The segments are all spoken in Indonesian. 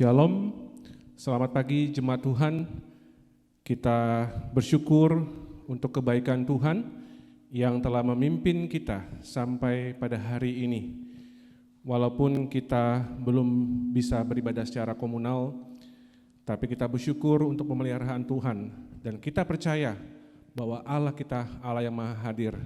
Shalom, selamat pagi jemaat Tuhan. Kita bersyukur untuk kebaikan Tuhan yang telah memimpin kita sampai pada hari ini. Walaupun kita belum bisa beribadah secara komunal, tapi kita bersyukur untuk pemeliharaan Tuhan. Dan kita percaya bahwa Allah kita Allah yang maha hadir.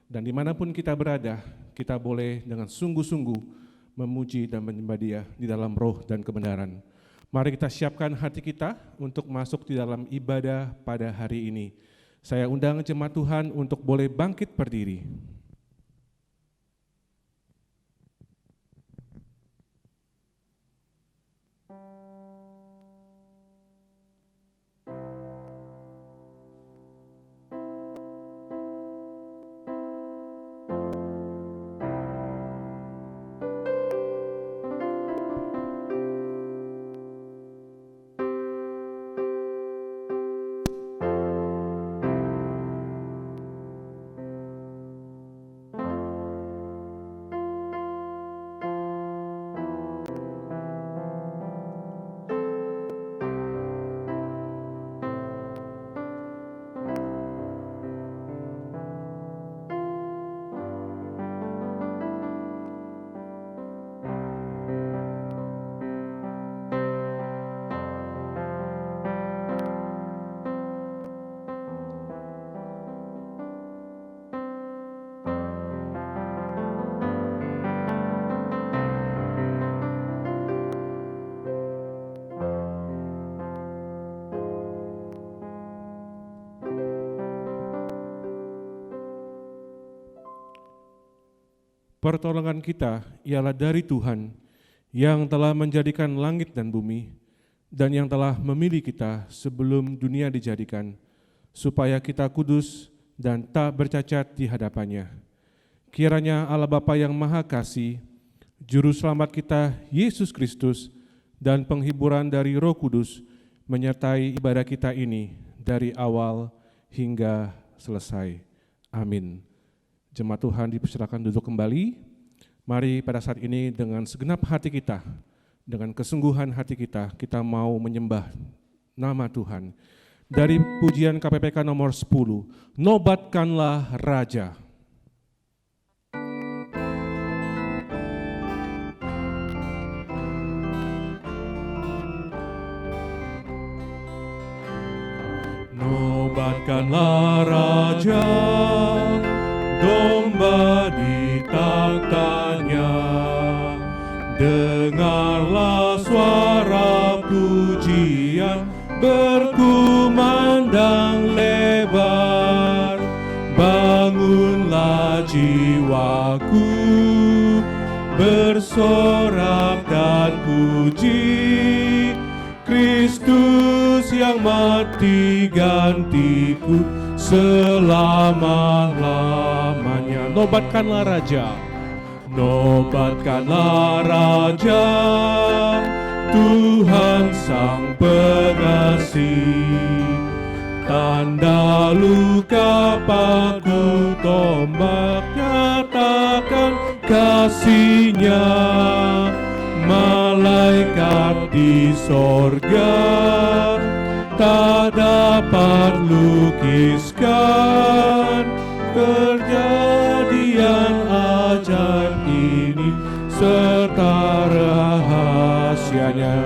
Dan dimanapun kita berada, kita boleh dengan sungguh-sungguh memuji dan menyembah Dia di dalam roh dan kebenaran. Mari kita siapkan hati kita untuk masuk di dalam ibadah pada hari ini. Saya undang jemaat Tuhan untuk boleh bangkit berdiri. Pertolongan kita ialah dari Tuhan yang telah menjadikan langit dan bumi dan yang telah memilih kita sebelum dunia dijadikan, supaya kita kudus dan tak bercacat di hadapannya. Kiranya Allah Bapa yang Maha Kasih, Juru Selamat kita Yesus Kristus, dan penghiburan dari Roh Kudus menyertai ibadah kita ini dari awal hingga selesai. Amin. Jemaat Tuhan dipersilakan duduk kembali. Mari pada saat ini dengan segenap hati kita, dengan kesungguhan hati kita, kita mau menyembah nama Tuhan. Dari pujian KPPK nomor 10, Nobatkanlah Raja. Nobatkanlah Raja, domba ditaktanya, dengarlah suara pujian berkumandang lebar. Bangunlah jiwaku, bersorak dan puji Kristus yang mati gantiku selama-lamanya. Nobatkanlah Raja, nobatkanlah Raja, Tuhan Sang Pengasih. Tanda luka paku tombak nyatakan kasih-Nya. Malaikat di sorga tak dapat lukiskan kejadian ajaib ini serta rahasianya.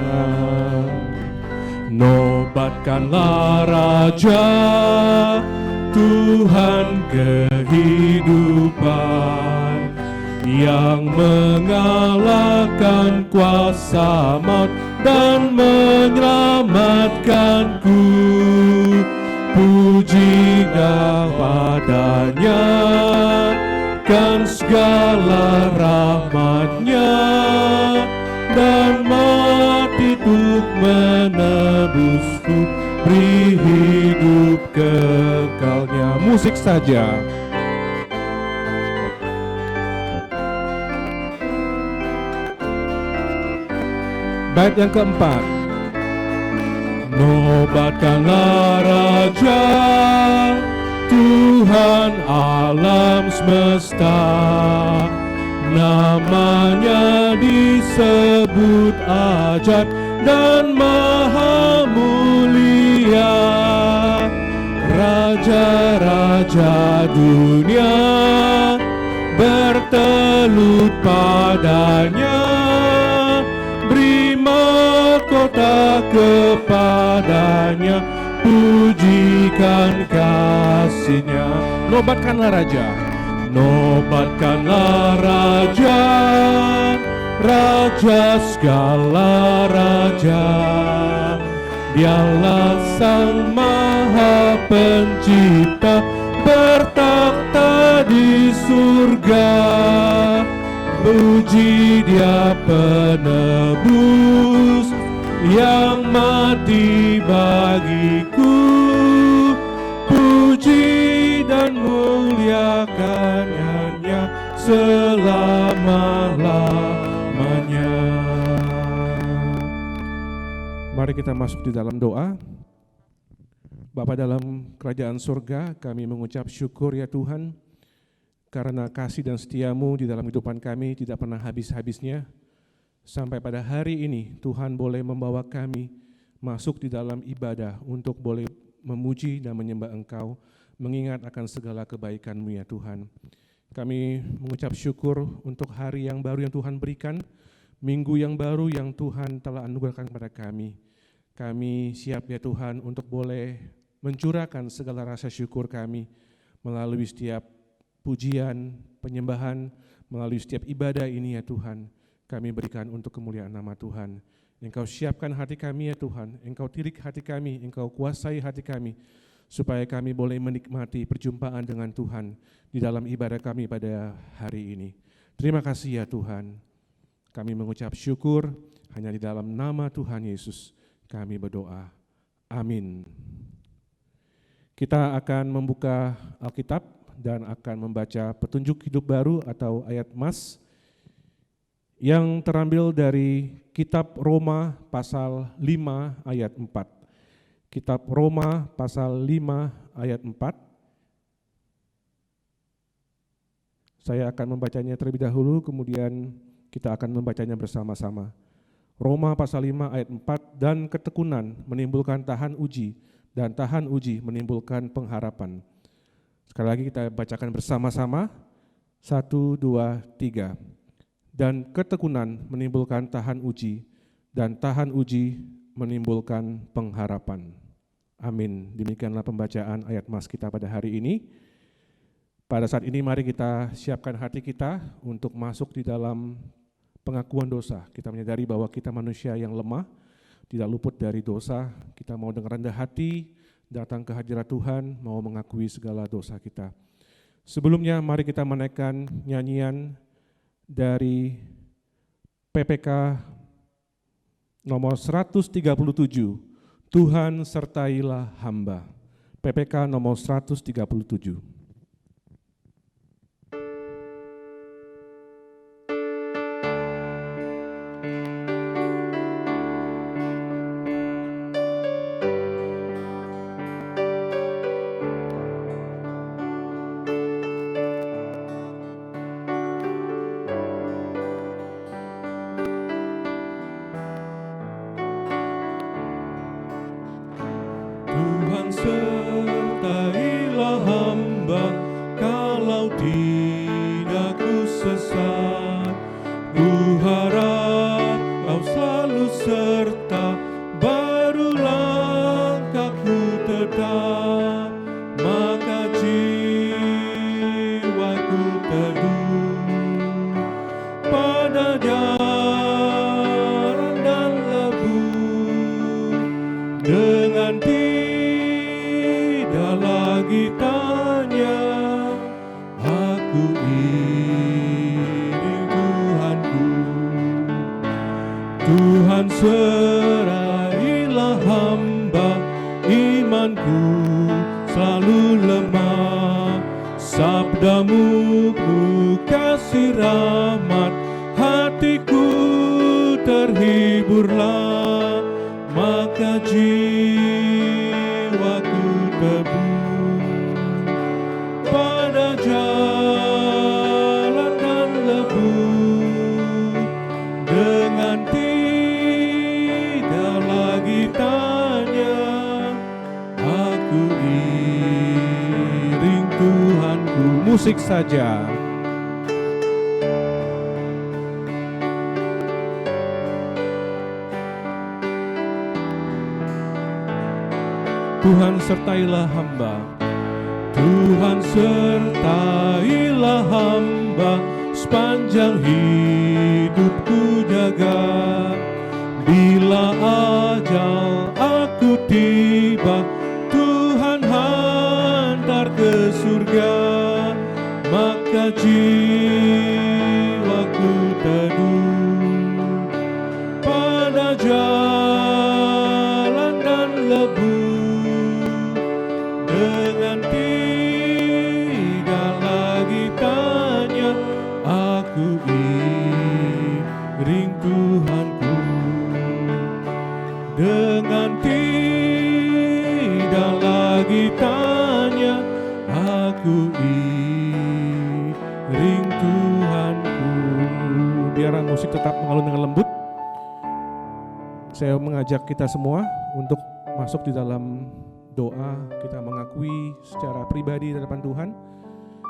Nobatkanlah Raja, Tuhan kehidupan, yang mengalahkan kuasa maut dan menyelamatkanku. Pujilah padanya, kan segala rahmat-Nya, dan mati untuk menebusku, beri hidup kekalnya. Musik saja. Bait yang keempat. Nobatkanlah Raja, Tuhan alam semesta, namanya disebut ajaib dan maha mulia, raja-raja dunia bertelut padanya, beri mahkota kepadanya, pujikan kasih-Nya. Nobatkanlah Raja, nobatkanlah Raja, Raja segala raja. Dialah Sang Maha Pencipta, bertakhta di surga. Puji Dia penebus yang mati bagiku. Puji dan muliakan-Nya selama-lamanya. Mari kita masuk di dalam doa. Bapa dalam kerajaan surga, kami mengucap syukur ya Tuhan, karena kasih dan setia-Mu di dalam kehidupan kami tidak pernah habis-habisnya. Sampai pada hari ini Tuhan boleh membawa kami masuk di dalam ibadah untuk boleh memuji dan menyembah Engkau, mengingat akan segala kebaikan-Mu ya Tuhan. Kami mengucap syukur untuk hari yang baru yang Tuhan berikan, minggu yang baru yang Tuhan telah anugerahkan kepada kami. Kami siap ya Tuhan untuk boleh mencurahkan segala rasa syukur kami melalui setiap pujian, penyembahan, melalui setiap ibadah ini ya Tuhan. Kami berikan untuk kemuliaan nama Tuhan. Engkau siapkan hati kami ya Tuhan, Engkau tirik hati kami, Engkau kuasai hati kami, supaya kami boleh menikmati perjumpaan dengan Tuhan di dalam ibadah kami pada hari ini. Terima kasih ya Tuhan. Kami mengucap syukur hanya di dalam nama Tuhan Yesus kami berdoa. Amin. Kita akan membuka Alkitab dan akan membaca petunjuk hidup baru atau ayat mas yang terambil dari kitab Roma pasal 5 ayat 4. Kitab Roma pasal 5 ayat 4. Saya akan membacanya terlebih dahulu, kemudian kita akan membacanya bersama-sama. Roma pasal 5 ayat 4, dan ketekunan menimbulkan tahan uji, dan tahan uji menimbulkan pengharapan. Sekali lagi kita bacakan bersama-sama. 1, 2, 3. Dan ketekunan menimbulkan tahan uji, dan tahan uji menimbulkan pengharapan. Amin. Demikianlah pembacaan ayat mas kita pada hari ini. Pada saat ini mari kita siapkan hati kita untuk masuk di dalam pengakuan dosa. Kita menyadari bahwa kita manusia yang lemah, tidak luput dari dosa. Kita mau dengan rendah hati datang ke hadirat Tuhan, mau mengakui segala dosa kita. Sebelumnya mari kita menaikkan nyanyian dari PPK nomor 137, Tuhan sertailah hamba. PPK nomor 137. Sertailah hamba, kalau tidak ku sesat. Ku harap Kau selalu serta, baru langkahku tetap. Maka jiwaku teduh pada jalan dan lebu, dengan lagi tanya, aku ini Tuhanku. Tuhan serailah hamba, imanku selalu lemah. Sabdamu penuh kasih rahmat, hatiku terhiburlah. Maka jiwaku teduh pada jalan dan lebu, dengan tidak musik saja. Tuhan sertailah hamba, Tuhan sertailah hamba, sepanjang hidupku jaga. Bila ajal aku tiba, Tuhan hantar ke surga, maka jiwaku teduh pada jalan dan lebu, dengan tidak lagi tanya aku iring Tuhanku, dengan tidak lagi tanya aku iring Tuhanku. Biar musik tetap mengalun dengan lembut. Saya mengajak kita semua untuk masuk di dalam doa, kita mengakui secara pribadi di hadapan Tuhan,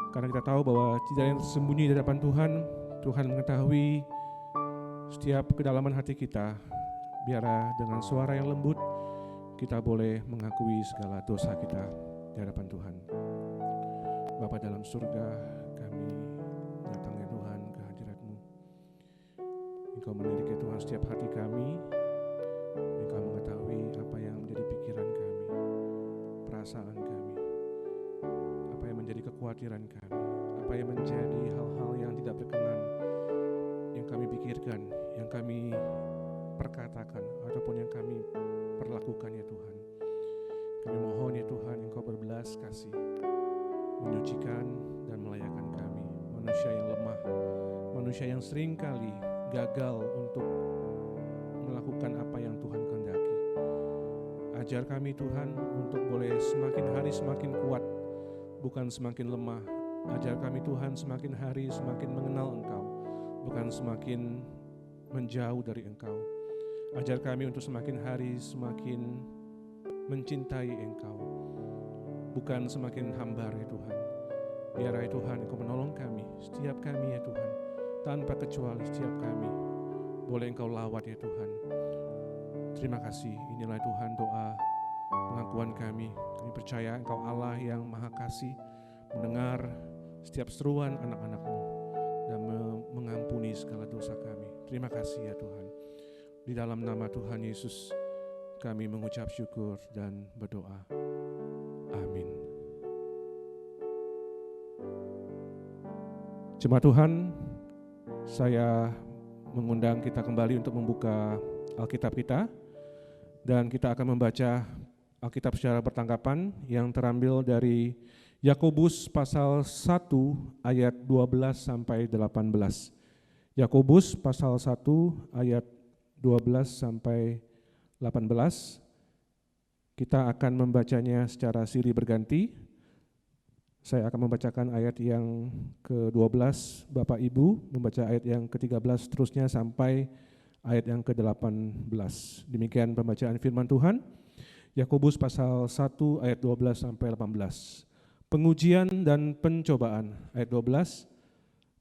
karena kita tahu bahwa tidak ada yang tersembunyi di hadapan Tuhan. Tuhan mengetahui setiap kedalaman hati kita. Biar dengan suara yang lembut kita boleh mengakui segala dosa kita di hadapan Tuhan. Bapa dalam surga, kami datang ya Tuhan ke hadirat-Mu. Engkau melirik ya Tuhan setiap hati kami. Engkau mengetahui apa yang menjadi pikiran kami, perasaan kami, apa yang menjadi kekhawatiran kami, apa yang menjadi hal-hal yang tidak berkenan yang kami pikirkan, yang kami perkatakan, ataupun yang kami perlakukan ya Tuhan. Kami mohon ya Tuhan, Engkau berbelas kasih menyucikan dan melayakan kami, manusia yang lemah, manusia yang seringkali gagal untuk melakukan apa yang Tuhan kehendaki. Ajar kami Tuhan untuk boleh semakin hari semakin kuat, bukan semakin lemah. Ajar kami Tuhan semakin hari semakin mengenal Engkau, bukan semakin menjauh dari Engkau. Ajar kami untuk semakin hari semakin mencintai Engkau, bukan semakin hambar ya Tuhan. Biar ya Tuhan Engkau menolong kami, setiap kami ya Tuhan, tanpa kecuali setiap kami boleh Engkau lawat ya Tuhan. Terima kasih, inilah Tuhan doa pengakuan kami. Kami percaya Engkau Allah yang Maha Kasih, mendengar setiap seruan anak-anak-Mu dan mengampuni segala dosa kami. Terima kasih ya Tuhan. Di dalam nama Tuhan Yesus kami mengucap syukur dan berdoa. Amin. Jemaat Tuhan, saya mengundang kita kembali untuk membuka Alkitab kita, dan kita akan membaca Alkitab secara bertanggapan yang terambil dari Yakobus pasal 1 ayat 12 sampai 18. Yakobus pasal 1 ayat 12 sampai 18. Kita akan membacanya secara silih berganti. Saya akan membacakan ayat yang ke-12, Bapak Ibu membaca ayat yang ke-13 seterusnya sampai ayat yang ke-18. Demikian pembacaan firman Tuhan. Yakobus pasal 1 ayat 12 sampai 18. Pengujian dan pencobaan. Ayat 12.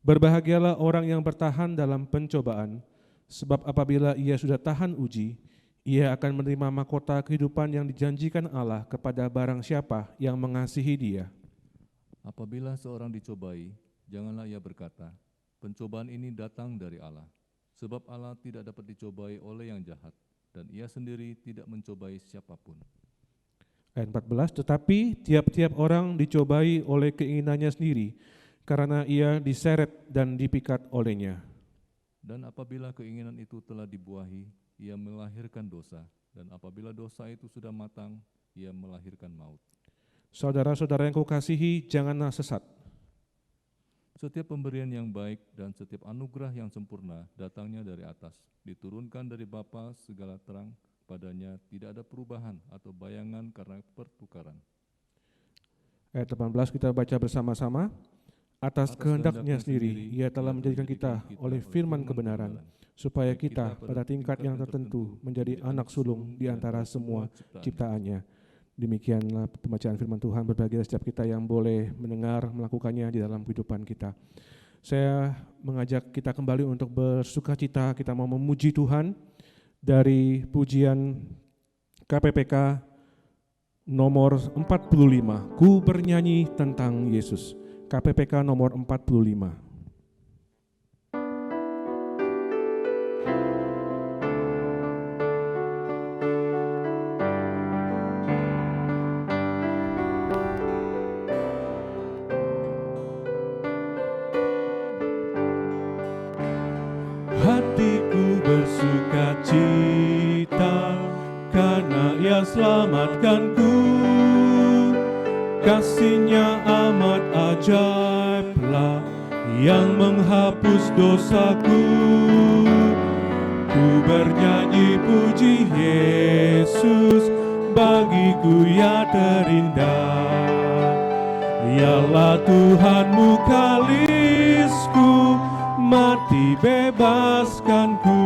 Berbahagialah orang yang bertahan dalam pencobaan, sebab apabila ia sudah tahan uji, ia akan menerima mahkota kehidupan yang dijanjikan Allah kepada barang siapa yang mengasihi Dia. Apabila seorang dicobai, janganlah ia berkata, pencobaan ini datang dari Allah. Sebab Allah tidak dapat dicobai oleh yang jahat, dan ia sendiri tidak mencobai siapapun. Ayat 14, tetapi tiap-tiap orang dicobai oleh keinginannya sendiri, karena ia diseret dan dipikat olehnya. Dan apabila keinginan itu telah dibuahi, ia melahirkan dosa, dan apabila dosa itu sudah matang, ia melahirkan maut. Saudara-saudara yang kukasihi, janganlah sesat. Setiap pemberian yang baik dan setiap anugerah yang sempurna datangnya dari atas, diturunkan dari Bapa segala terang, padanya tidak ada perubahan atau bayangan karena pertukaran. Ayat 18 kita baca bersama-sama. Atas kehendaknya sendiri, ia telah menjadikan kita oleh firman kebenaran, supaya kita pada tingkat yang tertentu menjadi anak sulung di antara semua ciptaannya. Demikianlah pembacaan firman Tuhan. Berbahagia setiap kita yang boleh mendengar, melakukannya di dalam kehidupan kita. Saya mengajak kita kembali untuk bersukacita, kita mau memuji Tuhan dari pujian KPPK nomor 45. Ku bernyanyi tentang Yesus. KPPK nomor 45. Hatiku bersukacita karena Ia selamatkanku. Kasih-Nya amat ajaiblah yang menghapus dosaku. Ku bernyanyi puji Yesus, bagiku Ia terindah. Ialah Tuhanmu kalisku, mati bebaskanku.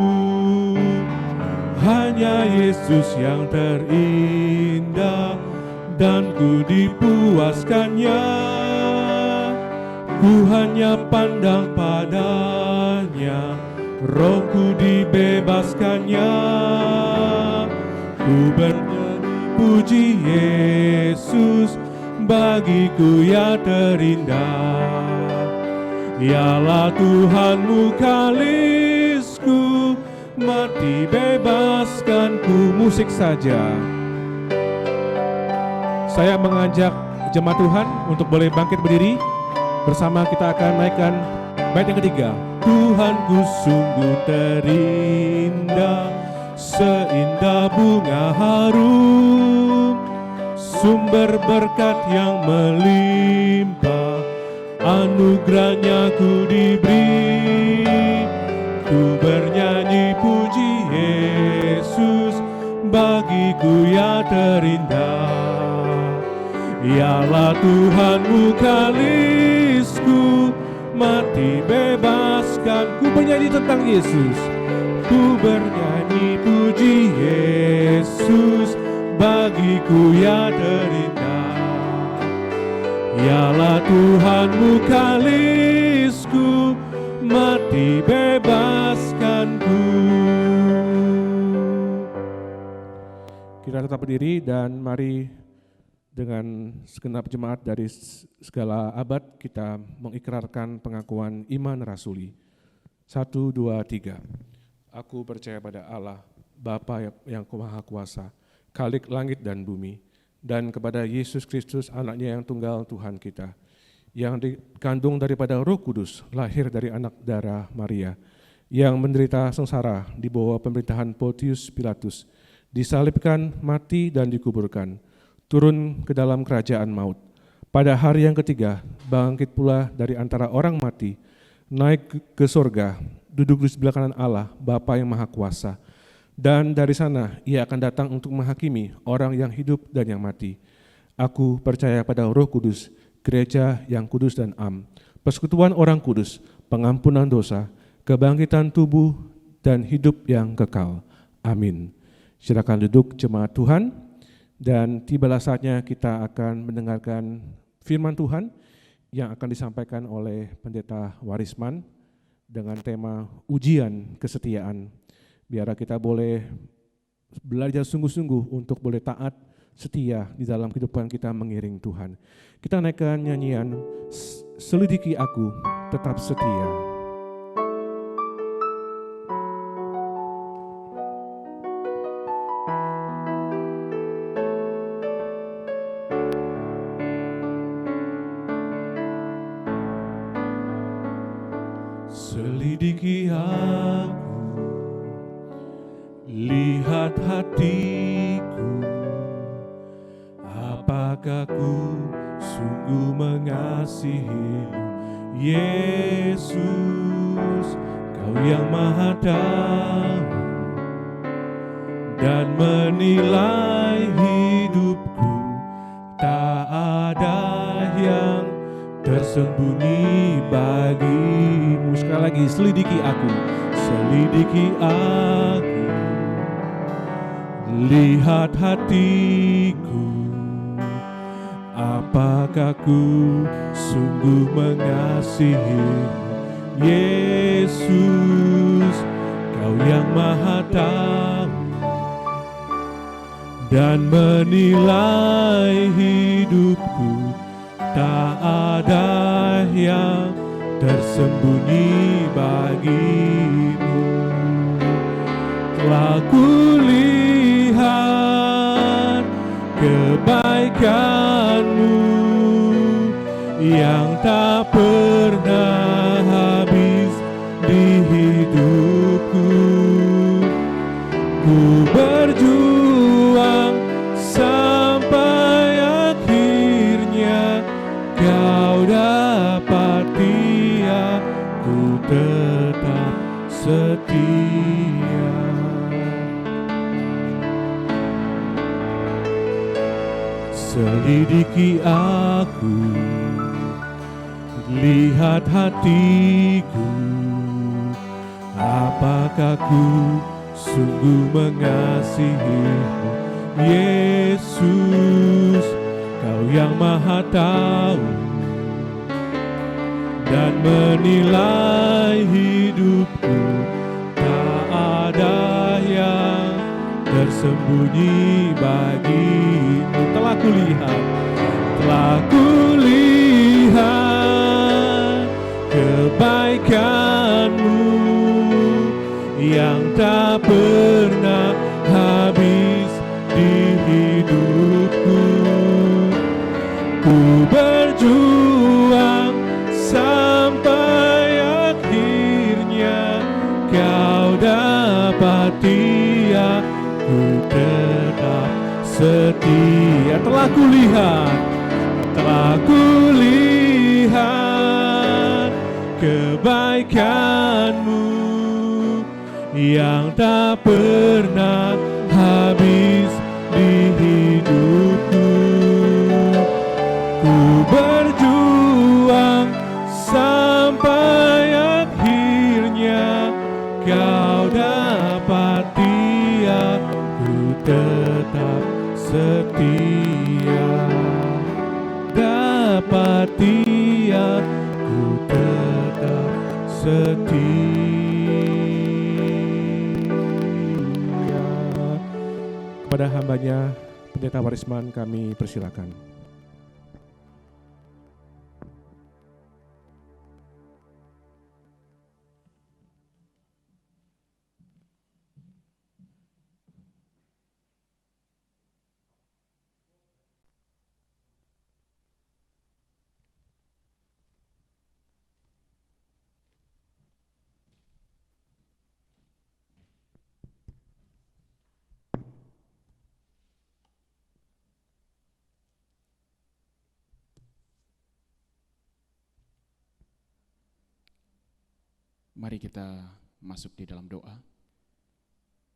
Hanya Yesus yang terindah, dan ku dipuaskannya. Ku hanya pandang padanya, rohku dibebaskannya. Ku bernyanyi puji Yesus, bagiku Ia terindah. Ialah Tuhanmu kalisku, mati bebaskanku. Musik saja. Saya mengajak jemaat Tuhan untuk boleh bangkit berdiri. Bersama kita akan naikkan bait yang ketiga. Tuhanku sungguh terindah, seindah bunga harum, sumber berkat yang melimpah, anugerahnya ku diberi. Ku bernyanyi puji Yesus, bagiku Ia terindah. Ialah Tuhanmu kalisku, mati bebaskan. Ku bernyanyi tentang Yesus. Ku bernyanyi puji Yesus, bagiku Ia terindah. Ialah Tuhanmu kalisku, mati bebaskanku. Kita tetap berdiri dan mari dengan segenap jemaat dari segala abad kita mengikrarkan pengakuan iman rasuli. 1, 2, 3. Aku percaya pada Allah, Bapa yang Maha Kuasa, Khalik langit dan bumi, dan kepada Yesus Kristus anaknya yang tunggal Tuhan kita, yang dikandung daripada Roh Kudus, lahir dari anak darah Maria, yang menderita sengsara di bawah pemerintahan Pontius Pilatus, disalibkan, mati dan dikuburkan, turun ke dalam kerajaan maut. Pada hari yang ketiga, bangkit pula dari antara orang mati, naik ke sorga, duduk di sebelah kanan Allah, Bapa yang Maha Kuasa. Dan dari sana Ia akan datang untuk menghakimi orang yang hidup dan yang mati. Aku percaya pada Roh Kudus, gereja yang kudus dan am, persekutuan orang kudus, pengampunan dosa, kebangkitan tubuh, dan hidup yang kekal. Amin. Silakan duduk jemaat Tuhan. Dan tibalah saatnya kita akan mendengarkan firman Tuhan yang akan disampaikan oleh Pendeta Warisman dengan tema ujian kesetiaan. Biar kita boleh belajar sungguh-sungguh untuk boleh taat, setia di dalam kehidupan kita mengiring Tuhan. Kita naikkan nyanyian Selidiki Aku Tetap Setia. Selidiki aku, lihat hatiku, apakah ku sungguh mengasihimu, Yesus, Kau yang Maha Tahu dan menilai hidupku, tak ada yang tersembunyi bagimu. Sekali lagi, selidiki aku, selidiki aku, lihat hatiku, Apakah ku sungguh mengasihi Yesus, Kau yang Maha Tahu dan menilai hidupku. Tak ada yang tersembunyi bagimu. Telah kulihat kebaikan-Mu yang tak pernah habis di hidupku. Ku berjuang sampai akhirnya Kau dapati aku tetap setia. Selidiki aku, lihat hatiku, apakah ku sungguh mengasihi-Mu, Yesus, Kau yang Maha Tahu dan menilai hidupku. Tak ada yang tersembunyi bagimu. Telah kulihat kebaikan-Mu yang tak pernah habis di hidupku. Ku berjuang sampai akhirnya Kau dapati aku tetap setia. Telah kulihat kebaikan-Mu yang tak pernah habis di hidupku. Ku berjuang sampai akhirnya Kau dapati aku tetap setia. Dapati aku tetap setia. Kepada hambanya Pendeta Warisman kami persilakan. Mari kita masuk di dalam doa.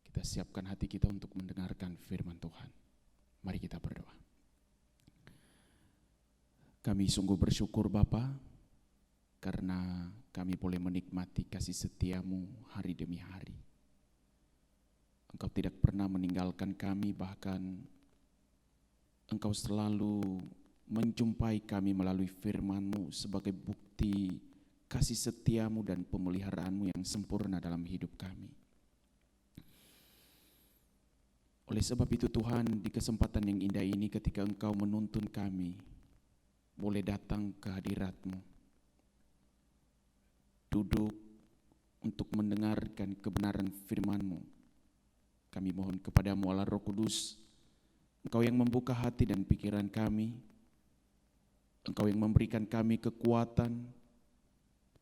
Kita siapkan hati kita untuk mendengarkan firman Tuhan. Mari kita berdoa. Kami sungguh bersyukur Bapa, karena kami boleh menikmati kasih setia-Mu hari demi hari. Engkau tidak pernah meninggalkan kami, bahkan Engkau selalu menjumpai kami melalui firman-Mu sebagai bukti kasih setia-Mu dan pemeliharaanmu yang sempurna dalam hidup kami. Oleh sebab itu Tuhan, di kesempatan yang indah ini ketika Engkau menuntun kami, boleh datang ke hadirat-Mu, duduk untuk mendengarkan kebenaran firman-Mu. Kami mohon kepada-Mu Allah Roh Kudus, Engkau yang membuka hati dan pikiran kami, Engkau yang memberikan kami kekuatan,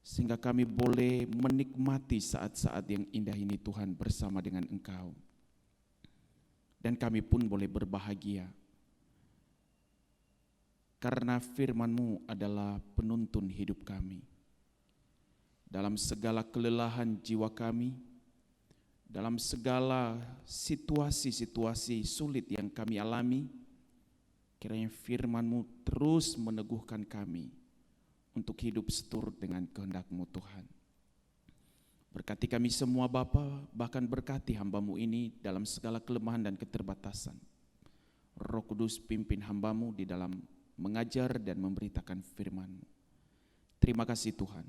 sehingga kami boleh menikmati saat-saat yang indah ini Tuhan bersama dengan Engkau. Dan kami pun boleh berbahagia, karena firman-Mu adalah penuntun hidup kami. Dalam segala kelelahan jiwa kami, dalam segala situasi-situasi sulit yang kami alami, kiranya firman-Mu terus meneguhkan kami untuk hidup seturut dengan kehendak-Mu Tuhan. Berkati kami semua Bapa, bahkan berkati hamba-Mu ini dalam segala kelemahan dan keterbatasan. Roh Kudus pimpin hamba-Mu di dalam mengajar dan memberitakan firman-Mu. Terima kasih Tuhan.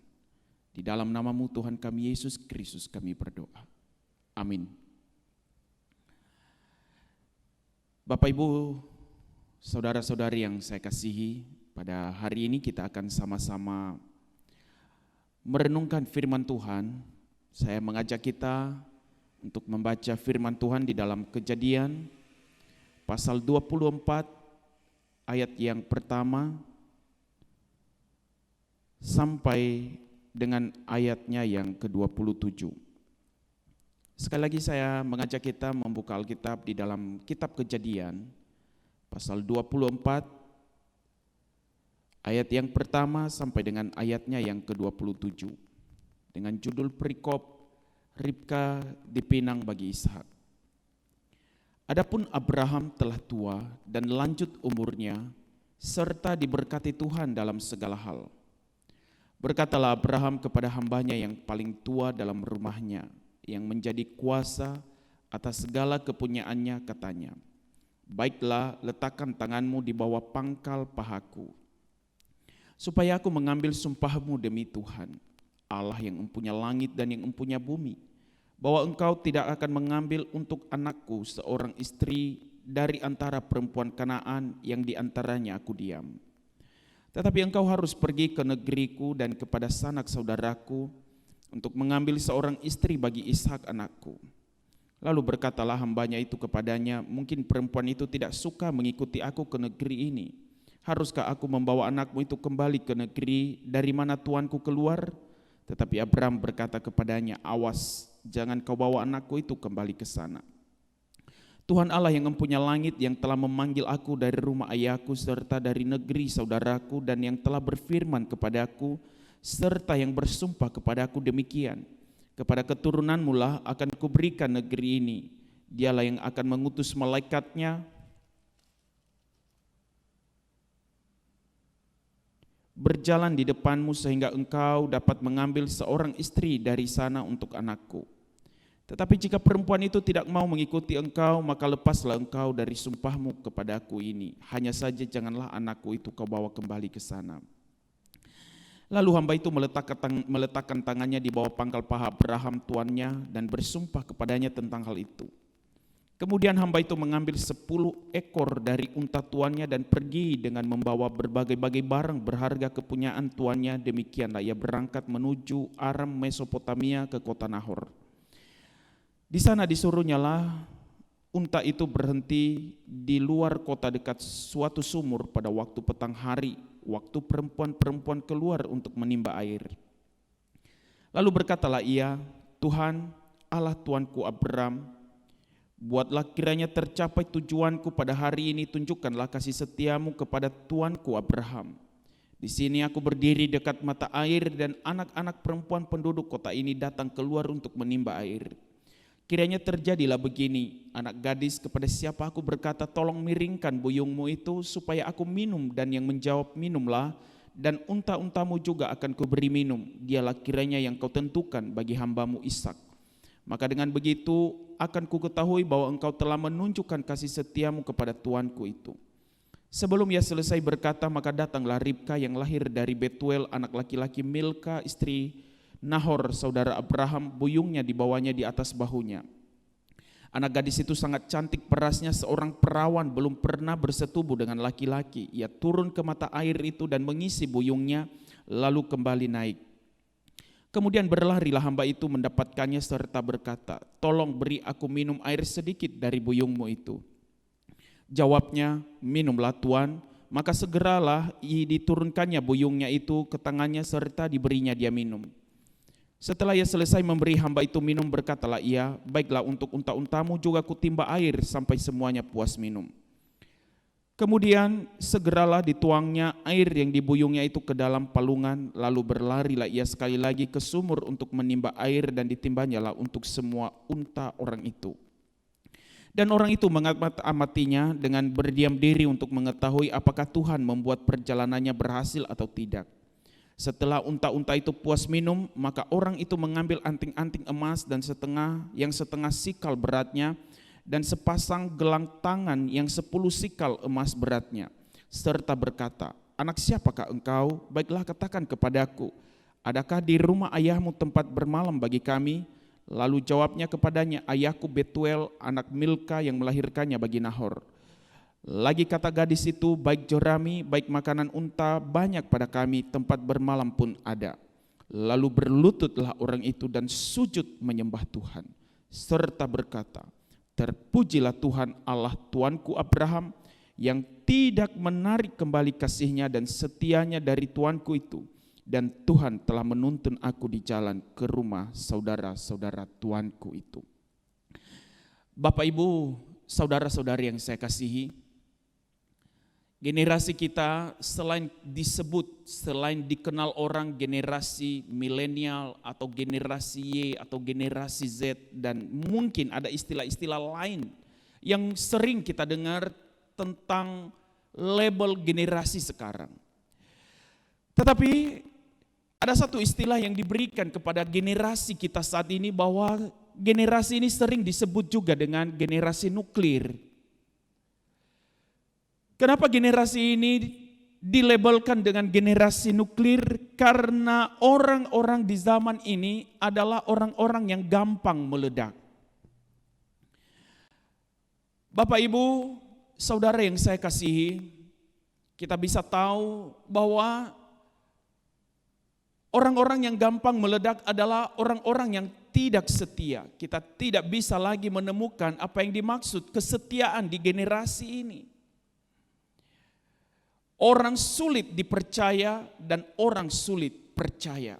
Di dalam nama-Mu Tuhan kami Yesus Kristus kami berdoa. Amin. Bapak Ibu, saudara-saudari yang saya kasihi, pada hari ini kita akan sama-sama merenungkan firman Tuhan. Saya mengajak kita untuk membaca firman Tuhan di dalam Kejadian pasal 24 ayat yang pertama sampai dengan ayatnya yang ke-27. Sekali lagi saya mengajak kita membuka Alkitab di dalam kitab Kejadian pasal 24 ayat yang pertama sampai dengan ayatnya yang ke-27 dengan judul perikop Ribka dipinang bagi Ishak. Adapun Abraham telah tua dan lanjut umurnya serta diberkati Tuhan dalam segala hal. Berkatalah Abraham kepada hambanya yang paling tua dalam rumahnya, yang menjadi kuasa atas segala kepunyaannya, katanya, baiklah, letakkan tanganmu di bawah pangkal pahaku, supaya aku mengambil sumpahmu demi Tuhan, Allah yang empunya langit dan yang empunya bumi, bahwa engkau tidak akan mengambil untuk anakku seorang istri dari antara perempuan Kanaan yang di antaranya aku diam. Tetapi engkau harus pergi ke negeriku dan kepada sanak saudaraku untuk mengambil seorang istri bagi Ishak anakku. Lalu berkatalah hambanya itu kepadanya, mungkin perempuan itu tidak suka mengikuti aku ke negeri ini. Haruskah aku membawa anakmu itu kembali ke negeri dari mana tuanku keluar? Tetapi Abraham berkata kepadanya, awas, jangan kau bawa anakku itu kembali ke sana. Tuhan Allah yang empunya langit, yang telah memanggil aku dari rumah ayahku serta dari negeri saudaraku, dan yang telah berfirman kepadaku serta yang bersumpah kepadaku demikian, kepada keturunanmu lah akan kuberikan negeri ini. Dialah yang akan mengutus malaikatnya berjalan di depanmu sehingga engkau dapat mengambil seorang istri dari sana untuk anakku. Tetapi jika perempuan itu tidak mau mengikuti engkau, maka lepaslah engkau dari sumpahmu kepadaku ini. Hanya saja janganlah anakku itu kau bawa kembali ke sana. Lalu hamba itu meletakkan tangannya di bawah pangkal paha Abraham tuannya dan bersumpah kepadanya tentang hal itu. Kemudian hamba itu mengambil 10 ekor dari unta tuannya dan pergi dengan membawa berbagai-bagai barang berharga kepunyaan tuannya. Demikianlah ia berangkat menuju Aram Mesopotamia ke kota Nahor. Di sana disuruhnya lah unta itu berhenti di luar kota dekat suatu sumur pada waktu petang hari, waktu perempuan-perempuan keluar untuk menimba air. Lalu berkatalah ia, Tuhan Allah tuanku Abraham, buatlah kiranya tercapai tujuanku pada hari ini, tunjukkanlah kasih setiamu kepada tuanku Abraham. Di sini aku berdiri dekat mata air dan anak-anak perempuan penduduk kota ini datang keluar untuk menimba air. Kiranya terjadilah begini, anak gadis kepada siapa aku berkata, tolong miringkan buyungmu itu supaya aku minum, dan yang menjawab minumlah, dan unta-untamu juga akan kuberi minum. Dialah kiranya yang kau tentukan bagi hambamu Ishak. Maka dengan begitu akan ku ketahui bahwa engkau telah menunjukkan kasih setiamu kepada tuanku itu. Sebelum ia selesai berkata, maka datanglah Ribka yang lahir dari Betuel, anak laki-laki Milka istri Nahor saudara Abraham, buyungnya dibawanya di atas bahunya. Anak gadis itu sangat cantik perasnya, seorang perawan, belum pernah bersetubuh dengan laki-laki. Ia turun ke mata air itu dan mengisi buyungnya, lalu kembali naik. Kemudian berlarilah hamba itu mendapatkannya serta berkata, tolong beri aku minum air sedikit dari buyungmu itu. Jawabnya, minumlah Tuan. Maka segeralah diturunkannya buyungnya itu ke tangannya serta diberinya dia minum. Setelah ia selesai memberi hamba itu minum, berkatalah ia, baiklah, untuk unta-untamu juga kutimba air sampai semuanya puas minum. Kemudian segeralah dituangnya air yang dibuyungnya itu ke dalam palungan, lalu berlarilah ia sekali lagi ke sumur untuk menimba air, dan ditimbanyalah untuk semua unta orang itu. Dan orang itu mengamatinya dengan berdiam diri untuk mengetahui apakah Tuhan membuat perjalanannya berhasil atau tidak. Setelah unta-unta itu puas minum, maka orang itu mengambil anting-anting emas dan setengah sikal beratnya, dan sepasang gelang tangan yang 10 sikal emas beratnya. serta berkata, "Anak siapakah engkau? Baiklah katakan kepadaku, adakah di rumah ayahmu tempat bermalam bagi kami?" Lalu jawabnya kepadanya, "Ayahku Betuel, anak Milka yang melahirkannya bagi Nahor." Lagi kata gadis itu, "Baik jorami, baik makanan unta banyak pada kami, tempat bermalam pun ada." Lalu berlututlah orang itu dan sujud menyembah Tuhan, serta berkata, "Terpujilah Tuhan Allah tuanku Abraham, yang tidak menarik kembali kasihnya dan setianya dari tuanku itu, dan Tuhan telah menuntun aku di jalan ke rumah saudara-saudara tuanku itu." Bapak, Ibu, saudara-saudari yang saya kasihi, generasi kita selain dikenal orang generasi milenial atau generasi Y atau generasi Z, dan mungkin ada istilah-istilah lain yang sering kita dengar tentang label generasi sekarang. Tetapi ada satu istilah yang diberikan kepada generasi kita saat ini, bahwa generasi ini sering disebut juga dengan generasi nuklir. Kenapa generasi ini dilabelkan dengan generasi nuklir? Karena orang-orang di zaman ini adalah orang-orang yang gampang meledak. Bapak, Ibu, saudara yang saya kasihi, kita bisa tahu bahwa orang-orang yang gampang meledak adalah orang-orang yang tidak setia. Kita tidak bisa lagi menemukan apa yang dimaksud kesetiaan di generasi ini. Orang sulit dipercaya dan orang sulit percaya.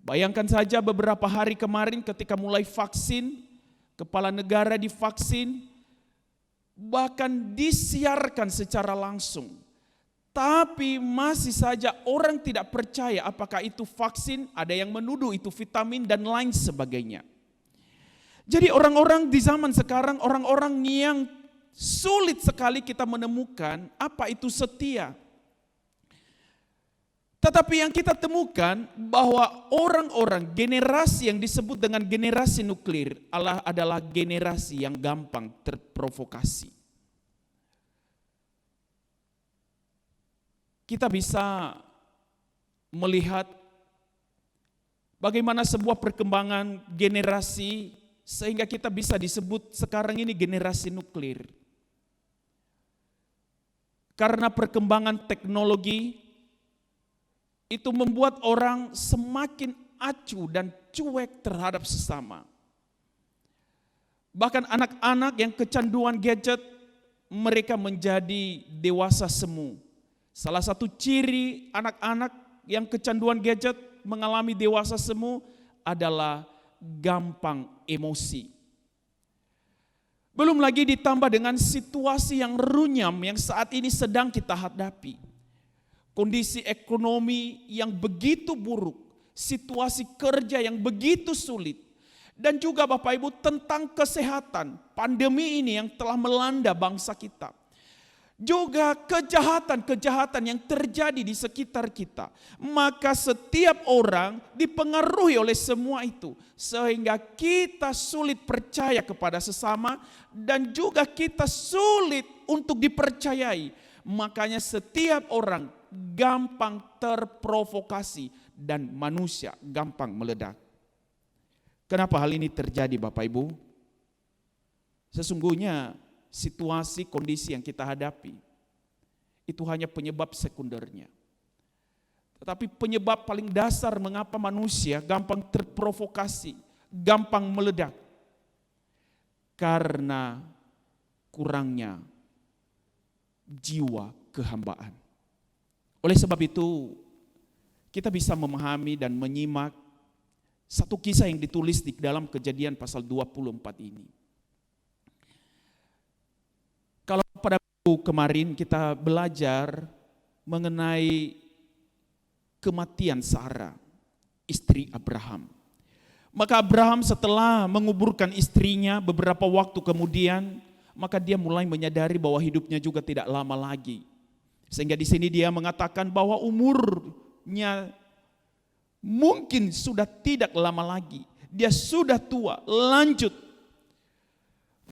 Bayangkan saja beberapa hari kemarin ketika mulai vaksin, kepala negara divaksin, bahkan disiarkan secara langsung. Tapi masih saja orang tidak percaya apakah itu vaksin, ada yang menuduh itu vitamin dan lain sebagainya. Jadi orang-orang di zaman sekarang, orang-orang yang sulit sekali kita menemukan apa itu setia. Tetapi yang kita temukan bahwa orang-orang generasi yang disebut dengan generasi nuklir adalah generasi yang gampang terprovokasi. Kita bisa melihat bagaimana sebuah perkembangan generasi sehingga kita bisa disebut sekarang ini generasi nuklir. Karena perkembangan teknologi itu membuat orang semakin acuh dan cuek terhadap sesama. Bahkan anak-anak yang kecanduan gadget, mereka menjadi dewasa semu. Salah satu ciri anak-anak yang kecanduan gadget mengalami dewasa semu adalah gampang emosi. Belum lagi ditambah dengan situasi yang runyam yang saat ini sedang kita hadapi. Kondisi ekonomi yang begitu buruk, situasi kerja yang begitu sulit, dan juga Bapak Ibu tentang kesehatan, pandemi ini yang telah melanda bangsa kita. Juga kejahatan-kejahatan yang terjadi di sekitar kita. Maka setiap orang dipengaruhi oleh semua itu. Sehingga kita sulit percaya kepada sesama dan juga kita sulit untuk dipercayai. Makanya setiap orang gampang terprovokasi dan manusia gampang meledak. Kenapa hal ini terjadi Bapak Ibu? Sesungguhnya situasi kondisi yang kita hadapi itu hanya penyebab sekundernya. Tetapi penyebab paling dasar mengapa manusia gampang terprovokasi, gampang meledak, karena kurangnya jiwa kehambaan. Oleh sebab itu kita bisa memahami dan menyimak satu kisah yang ditulis di dalam Kejadian pasal 24 ini. Kalau pada minggu kemarin kita belajar mengenai kematian Sarah, istri Abraham. Maka Abraham setelah menguburkan istrinya beberapa waktu kemudian, maka dia mulai menyadari bahwa hidupnya juga tidak lama lagi. Sehingga di sini dia mengatakan bahwa umurnya mungkin sudah tidak lama lagi. Dia sudah tua, lanjut.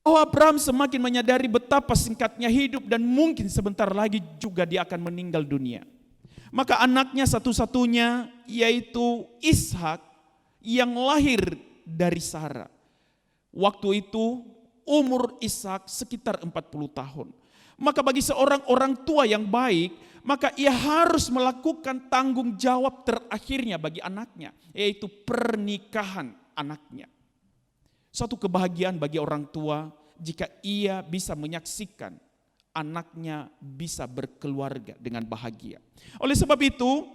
Bahwa Abraham semakin menyadari betapa singkatnya hidup dan mungkin sebentar lagi juga dia akan meninggal dunia. Maka anaknya satu-satunya yaitu Ishak yang lahir dari Sarah. Waktu itu umur Ishak sekitar 40 tahun. Maka bagi seorang orang tua yang baik, maka ia harus melakukan tanggung jawab terakhirnya bagi anaknya, yaitu pernikahan anaknya. Suatu kebahagiaan bagi orang tua jika ia bisa menyaksikan anaknya bisa berkeluarga dengan bahagia. Oleh sebab itu,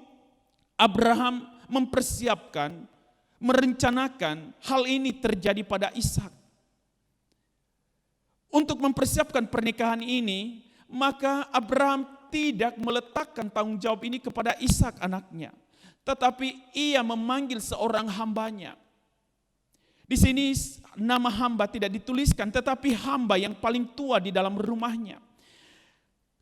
Abraham mempersiapkan, merencanakan hal ini terjadi pada Ishak. Untuk mempersiapkan pernikahan ini, maka Abraham tidak meletakkan tanggung jawab ini kepada Ishak anaknya, tetapi ia memanggil seorang hambanya. Di sini nama hamba tidak dituliskan, tetapi hamba yang paling tua di dalam rumahnya.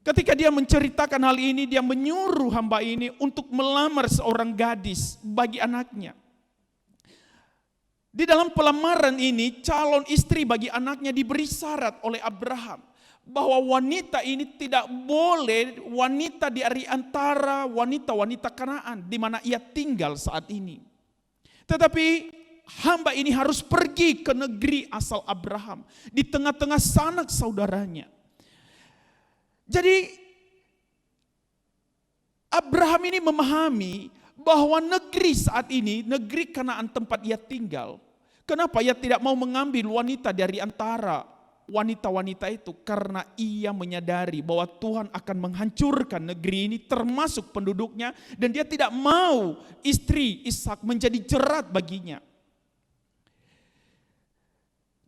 Ketika dia menceritakan hal ini, dia menyuruh hamba ini untuk melamar seorang gadis bagi anaknya. Di dalam pelamaran ini, calon istri bagi anaknya diberi syarat oleh Abraham bahwa wanita ini tidak boleh wanita dari antara wanita-wanita Kanaan di mana ia tinggal saat ini. Tetapi hamba ini harus pergi ke negeri asal Abraham, di tengah-tengah sanak saudaranya. Jadi Abraham ini memahami bahwa negeri saat ini, negeri Kanaan tempat ia tinggal, kenapa ia tidak mau mengambil wanita dari antara wanita-wanita itu? Karena ia menyadari bahwa Tuhan akan menghancurkan negeri ini termasuk penduduknya, dan dia tidak mau istri Ishak menjadi jerat baginya.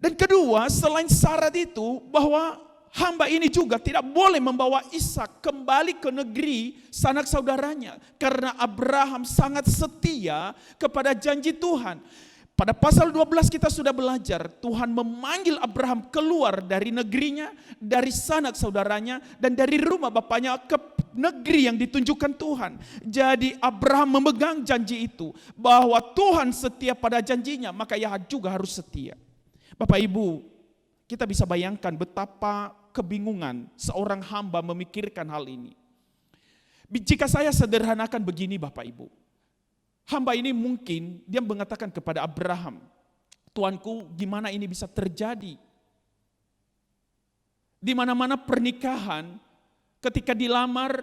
Dan kedua, selain syarat itu, bahwa hamba ini juga tidak boleh membawa Ishak kembali ke negeri sanak saudaranya, karena Abraham sangat setia kepada janji Tuhan. Pada pasal 12 kita sudah belajar, Tuhan memanggil Abraham keluar dari negerinya, dari sanak saudaranya, dan dari rumah bapaknya ke negeri yang ditunjukkan Tuhan. Jadi Abraham memegang janji itu, bahwa Tuhan setia pada janjinya, maka ia juga harus setia. Bapak Ibu, kita bisa bayangkan betapa kebingungan seorang hamba memikirkan hal ini. Jika saya sederhanakan begini Bapak Ibu, hamba ini mungkin dia mengatakan kepada Abraham, Tuanku, gimana ini bisa terjadi? Di mana-mana pernikahan, ketika dilamar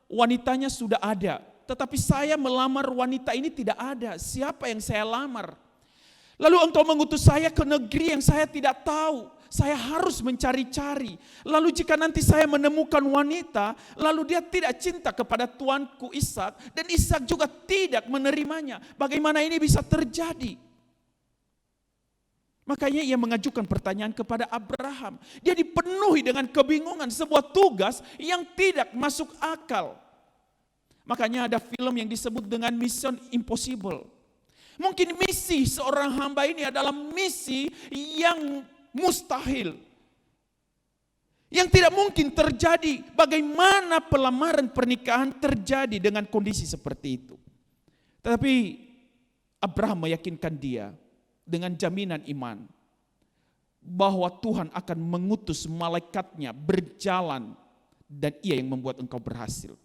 wanitanya sudah ada, tetapi saya melamar wanita ini tidak ada. Siapa yang saya lamar? Lalu engkau mengutus saya ke negeri yang saya tidak tahu. Saya harus mencari-cari. Lalu jika nanti saya menemukan wanita, lalu dia tidak cinta kepada tuanku Ishak, dan Ishak juga tidak menerimanya. Bagaimana ini bisa terjadi? Makanya ia mengajukan pertanyaan kepada Abraham. Dia dipenuhi dengan kebingungan, sebuah tugas yang tidak masuk akal. Makanya ada film yang disebut dengan Mission Impossible. Mungkin misi seorang hamba ini adalah misi yang mustahil, yang tidak mungkin terjadi. Bagaimana pelamaran pernikahan terjadi dengan kondisi seperti itu? Tetapi Abraham meyakinkan dia dengan jaminan iman bahwa Tuhan akan mengutus malaikatnya berjalan dan ia yang membuat engkau berhasil.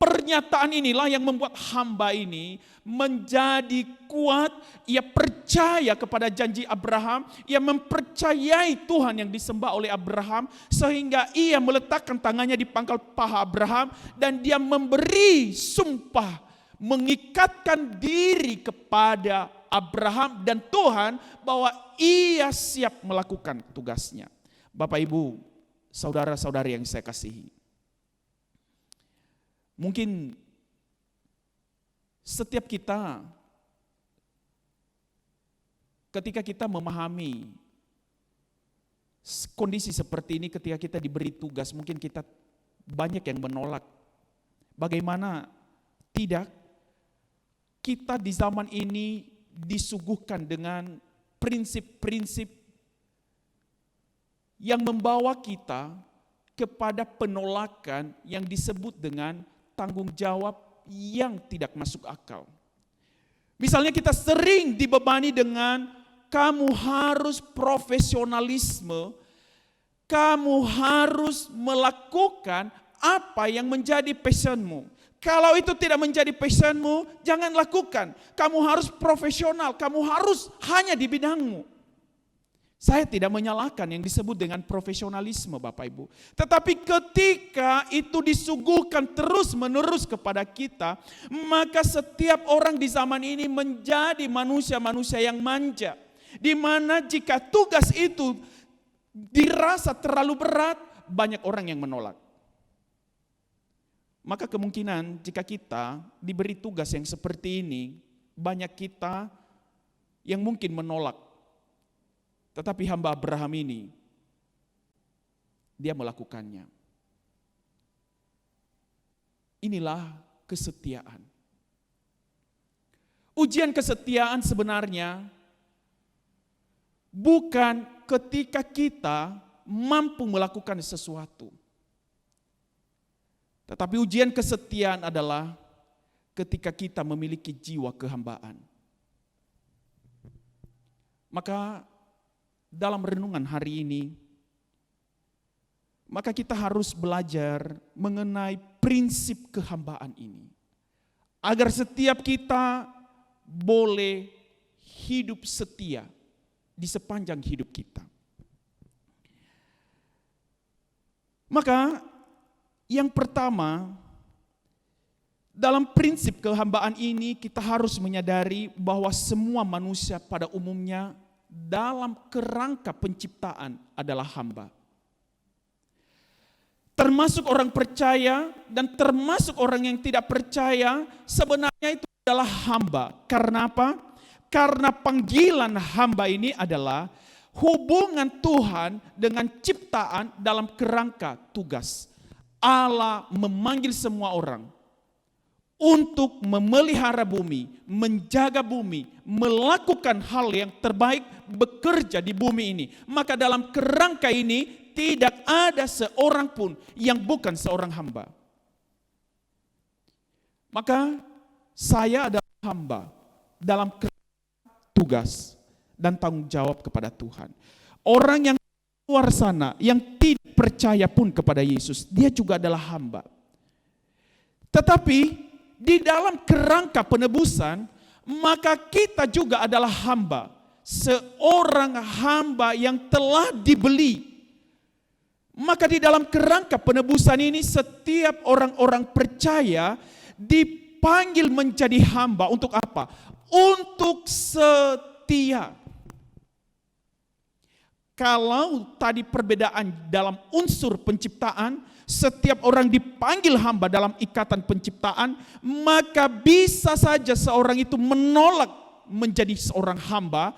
Pernyataan inilah yang membuat hamba ini menjadi kuat. Ia percaya kepada janji Abraham. Ia mempercayai Tuhan yang disembah oleh Abraham. Sehingga ia meletakkan tangannya di pangkal paha Abraham. Dan dia memberi sumpah. Mengikatkan diri kepada Abraham dan Tuhan. Bahwa ia siap melakukan tugasnya. Bapak Ibu, saudara-saudari yang saya kasihi. Mungkin setiap kita ketika kita memahami kondisi seperti ini, ketika kita diberi tugas, mungkin kita banyak yang menolak. Bagaimana tidak? Kita di zaman ini disuguhkan dengan prinsip-prinsip yang membawa kita kepada penolakan yang disebut dengan tanggung jawab yang tidak masuk akal. Misalnya kita sering dibebani dengan kamu harus profesionalisme kamu harus melakukan apa yang menjadi passionmu. Kalau itu tidak menjadi passionmu, jangan lakukan. Kamu harus profesional, kamu harus hanya di bidangmu. Saya tidak menyalahkan yang disebut dengan profesionalisme Bapak Ibu. Tetapi ketika itu disuguhkan terus-menerus kepada kita, maka setiap orang di zaman ini menjadi manusia-manusia yang manja. Di mana jika tugas itu dirasa terlalu berat, banyak orang yang menolak. Maka kemungkinan jika kita diberi tugas yang seperti ini, banyak kita yang mungkin menolak. Tetapi hamba Abraham ini, dia melakukannya. Inilah kesetiaan. Ujian kesetiaan sebenarnya bukan ketika kita mampu melakukan sesuatu. Tetapi ujian kesetiaan adalah ketika kita memiliki jiwa kehambaan. Maka dalam renungan hari ini, maka kita harus belajar mengenai prinsip kehambaan ini. Agar setiap kita boleh hidup setia di sepanjang hidup kita. Maka yang pertama, dalam prinsip kehambaan ini kita harus menyadari bahwa semua manusia pada umumnya dalam kerangka penciptaan adalah hamba. Termasuk orang percaya dan termasuk orang yang tidak percaya, sebenarnya itu adalah hamba. Karena apa? Karena panggilan hamba ini adalah hubungan Tuhan dengan ciptaan dalam kerangka tugas. Allah memanggil semua orang untuk memelihara bumi, menjaga bumi, melakukan hal yang terbaik, bekerja di bumi ini. Maka dalam kerangka ini tidak ada seorang pun yang bukan seorang hamba. Maka saya adalah hamba dalam tugas dan tanggung jawab kepada Tuhan. Orang yang luar sana, yang tidak percaya pun kepada Yesus, dia juga adalah hamba. Tetapi di dalam kerangka penebusan, maka kita juga adalah hamba. Seorang hamba yang telah dibeli. Maka di dalam kerangka penebusan ini, setiap orang-orang percaya dipanggil menjadi hamba untuk apa? Untuk setia. Kalau tadi perbedaan dalam unsur penciptaan, setiap orang dipanggil hamba dalam ikatan penciptaan, maka bisa saja seorang itu menolak menjadi seorang hamba.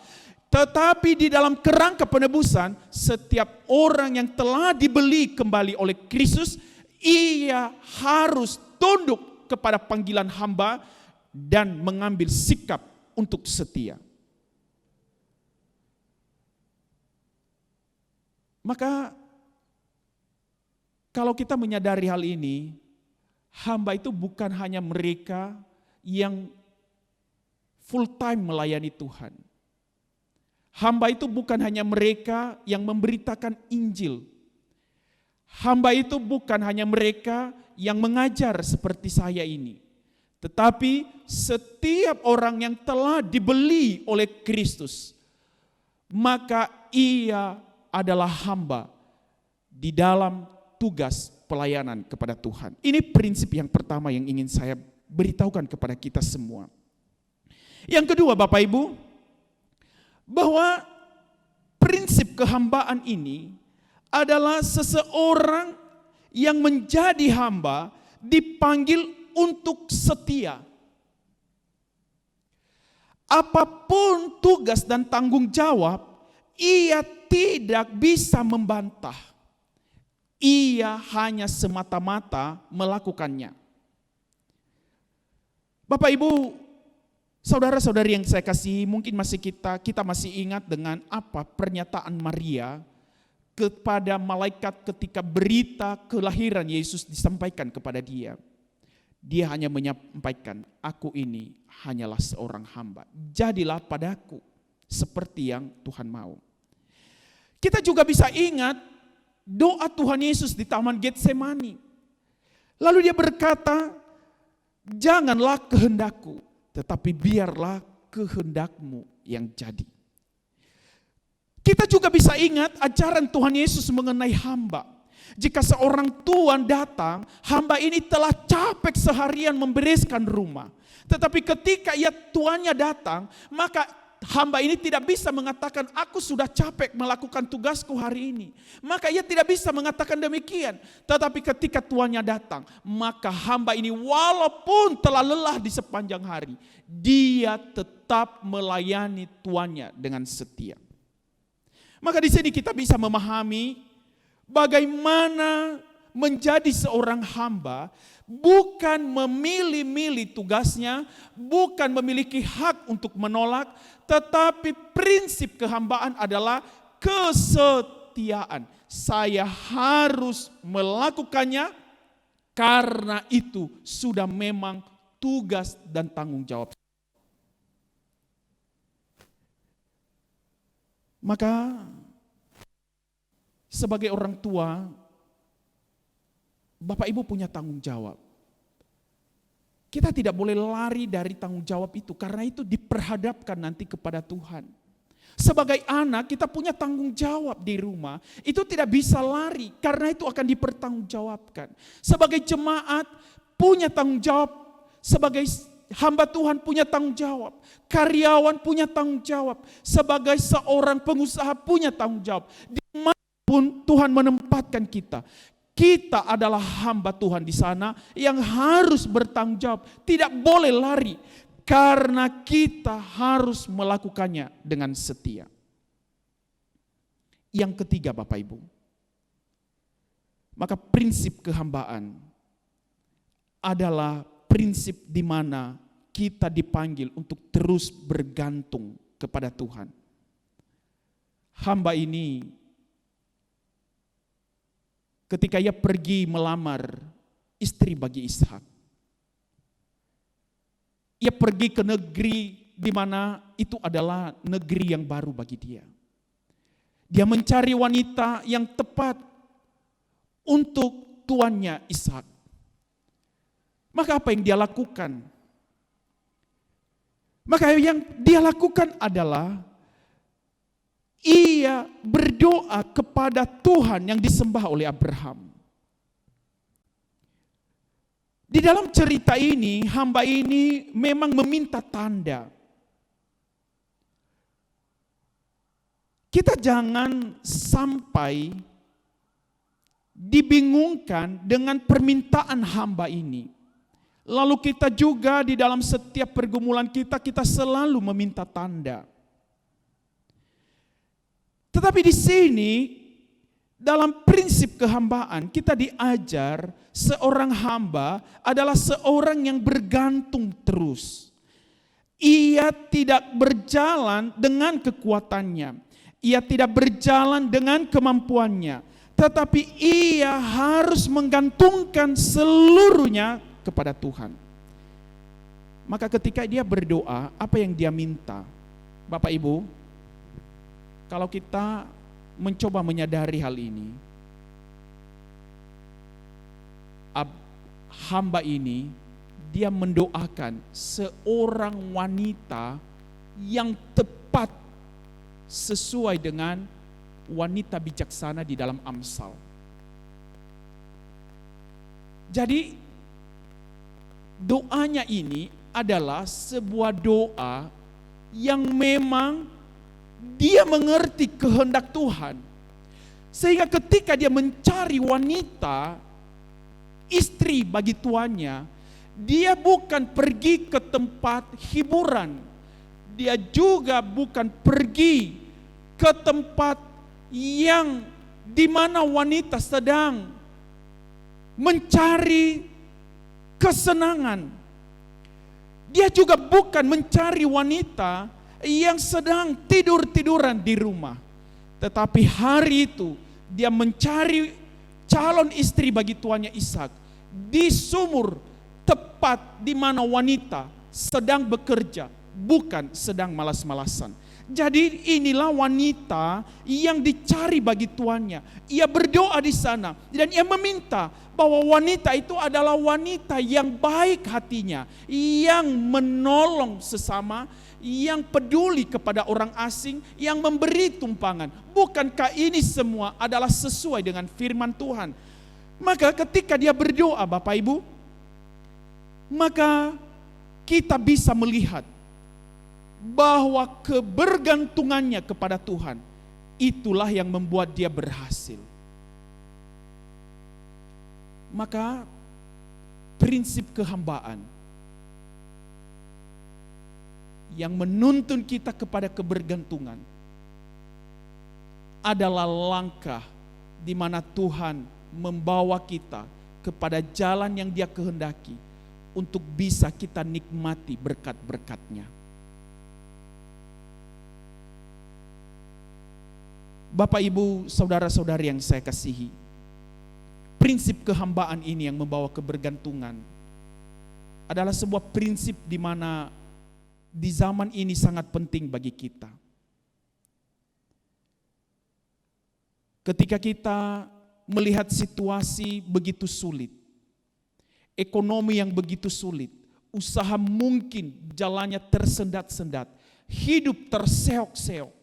Tetapi di dalam kerangka penebusan, setiap orang yang telah dibeli kembali oleh Kristus, ia harus tunduk kepada panggilan hamba dan mengambil sikap untuk setia. Maka kalau kita menyadari hal ini, hamba itu bukan hanya mereka yang full time melayani Tuhan. Hamba itu bukan hanya mereka yang memberitakan Injil. Hamba itu bukan hanya mereka yang mengajar seperti saya ini. Tetapi setiap orang yang telah dibeli oleh Kristus, maka ia adalah hamba di dalam tugas pelayanan kepada Tuhan. Ini prinsip yang pertama yang ingin saya beritahukan kepada kita semua. Yang kedua Bapak Ibu, bahwa prinsip kehambaan ini adalah seseorang yang menjadi hamba dipanggil untuk setia. Apapun tugas dan tanggung jawab, ia tidak bisa membantah. Ia hanya semata-mata melakukannya. Bapak Ibu, saudara-saudari yang saya kasihi, mungkin kita masih ingat dengan apa pernyataan Maria kepada malaikat ketika berita kelahiran Yesus disampaikan kepada dia. Dia hanya menyampaikan, aku ini hanyalah seorang hamba. Jadilah padaku seperti yang Tuhan mau. Kita juga bisa ingat doa Tuhan Yesus di Taman Getsemani. Lalu dia berkata, janganlah kehendakku, tetapi biarlah kehendakmu yang jadi. Kita juga bisa ingat ajaran Tuhan Yesus mengenai hamba. Jika seorang tuan datang, hamba ini telah capek seharian membereskan rumah. Tetapi ketika tuannya datang, maka hamba ini tidak bisa mengatakan, aku sudah capek melakukan tugasku hari ini. Maka ia tidak bisa mengatakan demikian. Tetapi ketika tuannya datang, maka hamba ini walaupun telah lelah di sepanjang hari, dia tetap melayani tuannya dengan setia. Maka di sini kita bisa memahami bagaimana menjadi seorang hamba bukan memilih-milih tugasnya, bukan memiliki hak untuk menolak, tetapi prinsip kehambaan adalah kesetiaan. Saya harus melakukannya karena itu sudah memang tugas dan tanggung jawab. Maka sebagai orang tua, Bapak Ibu punya tanggung jawab. Kita tidak boleh lari dari tanggung jawab itu, karena itu diperhadapkan nanti kepada Tuhan. Sebagai anak kita punya tanggung jawab di rumah, itu tidak bisa lari, karena itu akan dipertanggungjawabkan. Sebagai jemaat punya tanggung jawab, sebagai hamba Tuhan punya tanggung jawab, karyawan punya tanggung jawab, sebagai seorang pengusaha punya tanggung jawab. Dimanapun Tuhan menempatkan kita, kita adalah hamba Tuhan di sana yang harus bertanggung jawab, tidak boleh lari, karena kita harus melakukannya dengan setia. Yang ketiga Bapak Ibu, maka prinsip kehambaan adalah prinsip di mana kita dipanggil untuk terus bergantung kepada Tuhan. Hamba ini ketika ia pergi melamar istri bagi Ishak, ia pergi ke negeri di mana itu adalah negeri yang baru bagi dia. Dia mencari wanita yang tepat untuk tuannya Ishak. Maka apa yang dia lakukan? Maka yang dia lakukan adalah ia berdoa kepada Tuhan yang disembah oleh Abraham. Di dalam cerita ini, hamba ini memang meminta tanda. Kita jangan sampai dibingungkan dengan permintaan hamba ini. Lalu kita juga di dalam setiap pergumulan kita selalu meminta tanda. Tetapi di sini dalam prinsip kehambaan kita diajar seorang hamba adalah seorang yang bergantung terus. Ia tidak berjalan dengan kekuatannya, ia tidak berjalan dengan kemampuannya, tetapi ia harus menggantungkan seluruhnya kepada Tuhan. Maka ketika dia berdoa, apa yang dia minta? Bapak Ibu, kalau kita mencoba menyadari hal ini, hamba ini dia mendoakan seorang wanita yang tepat sesuai dengan wanita bijaksana di dalam Amsal. Jadi doanya ini adalah sebuah doa yang memang dia mengerti kehendak Tuhan. Sehingga ketika dia mencari wanita, istri bagi tuannya, dia bukan pergi ke tempat hiburan. Dia juga bukan pergi ke tempat yang di mana wanita sedang mencari kesenangan. Dia juga bukan mencari wanita yang sedang tidur-tiduran di rumah. Tetapi hari itu dia mencari calon istri bagi tuannya Ishak di sumur tepat di mana wanita sedang bekerja, bukan sedang malas-malasan. Jadi inilah wanita yang dicari bagi tuannya. Ia berdoa di sana dan ia meminta bahwa wanita itu adalah wanita yang baik hatinya, yang menolong sesama, yang peduli kepada orang asing, yang memberi tumpangan. Bukankah ini semua adalah sesuai dengan firman Tuhan? Maka ketika dia berdoa, Bapak Ibu, maka kita bisa melihat bahwa kebergantungannya kepada Tuhan itulah yang membuat dia berhasil. Maka prinsip kehambaan yang menuntun kita kepada kebergantungan adalah langkah di mana Tuhan membawa kita kepada jalan yang Dia kehendaki untuk bisa kita nikmati berkat-berkat-Nya. Bapak, Ibu, saudara-saudari yang saya kasihi, prinsip kehambaan ini yang membawa kebergantungan adalah sebuah prinsip di mana di zaman ini sangat penting bagi kita. Ketika kita melihat situasi begitu sulit, ekonomi yang begitu sulit, usaha mungkin jalannya tersendat-sendat, hidup terseok-seok,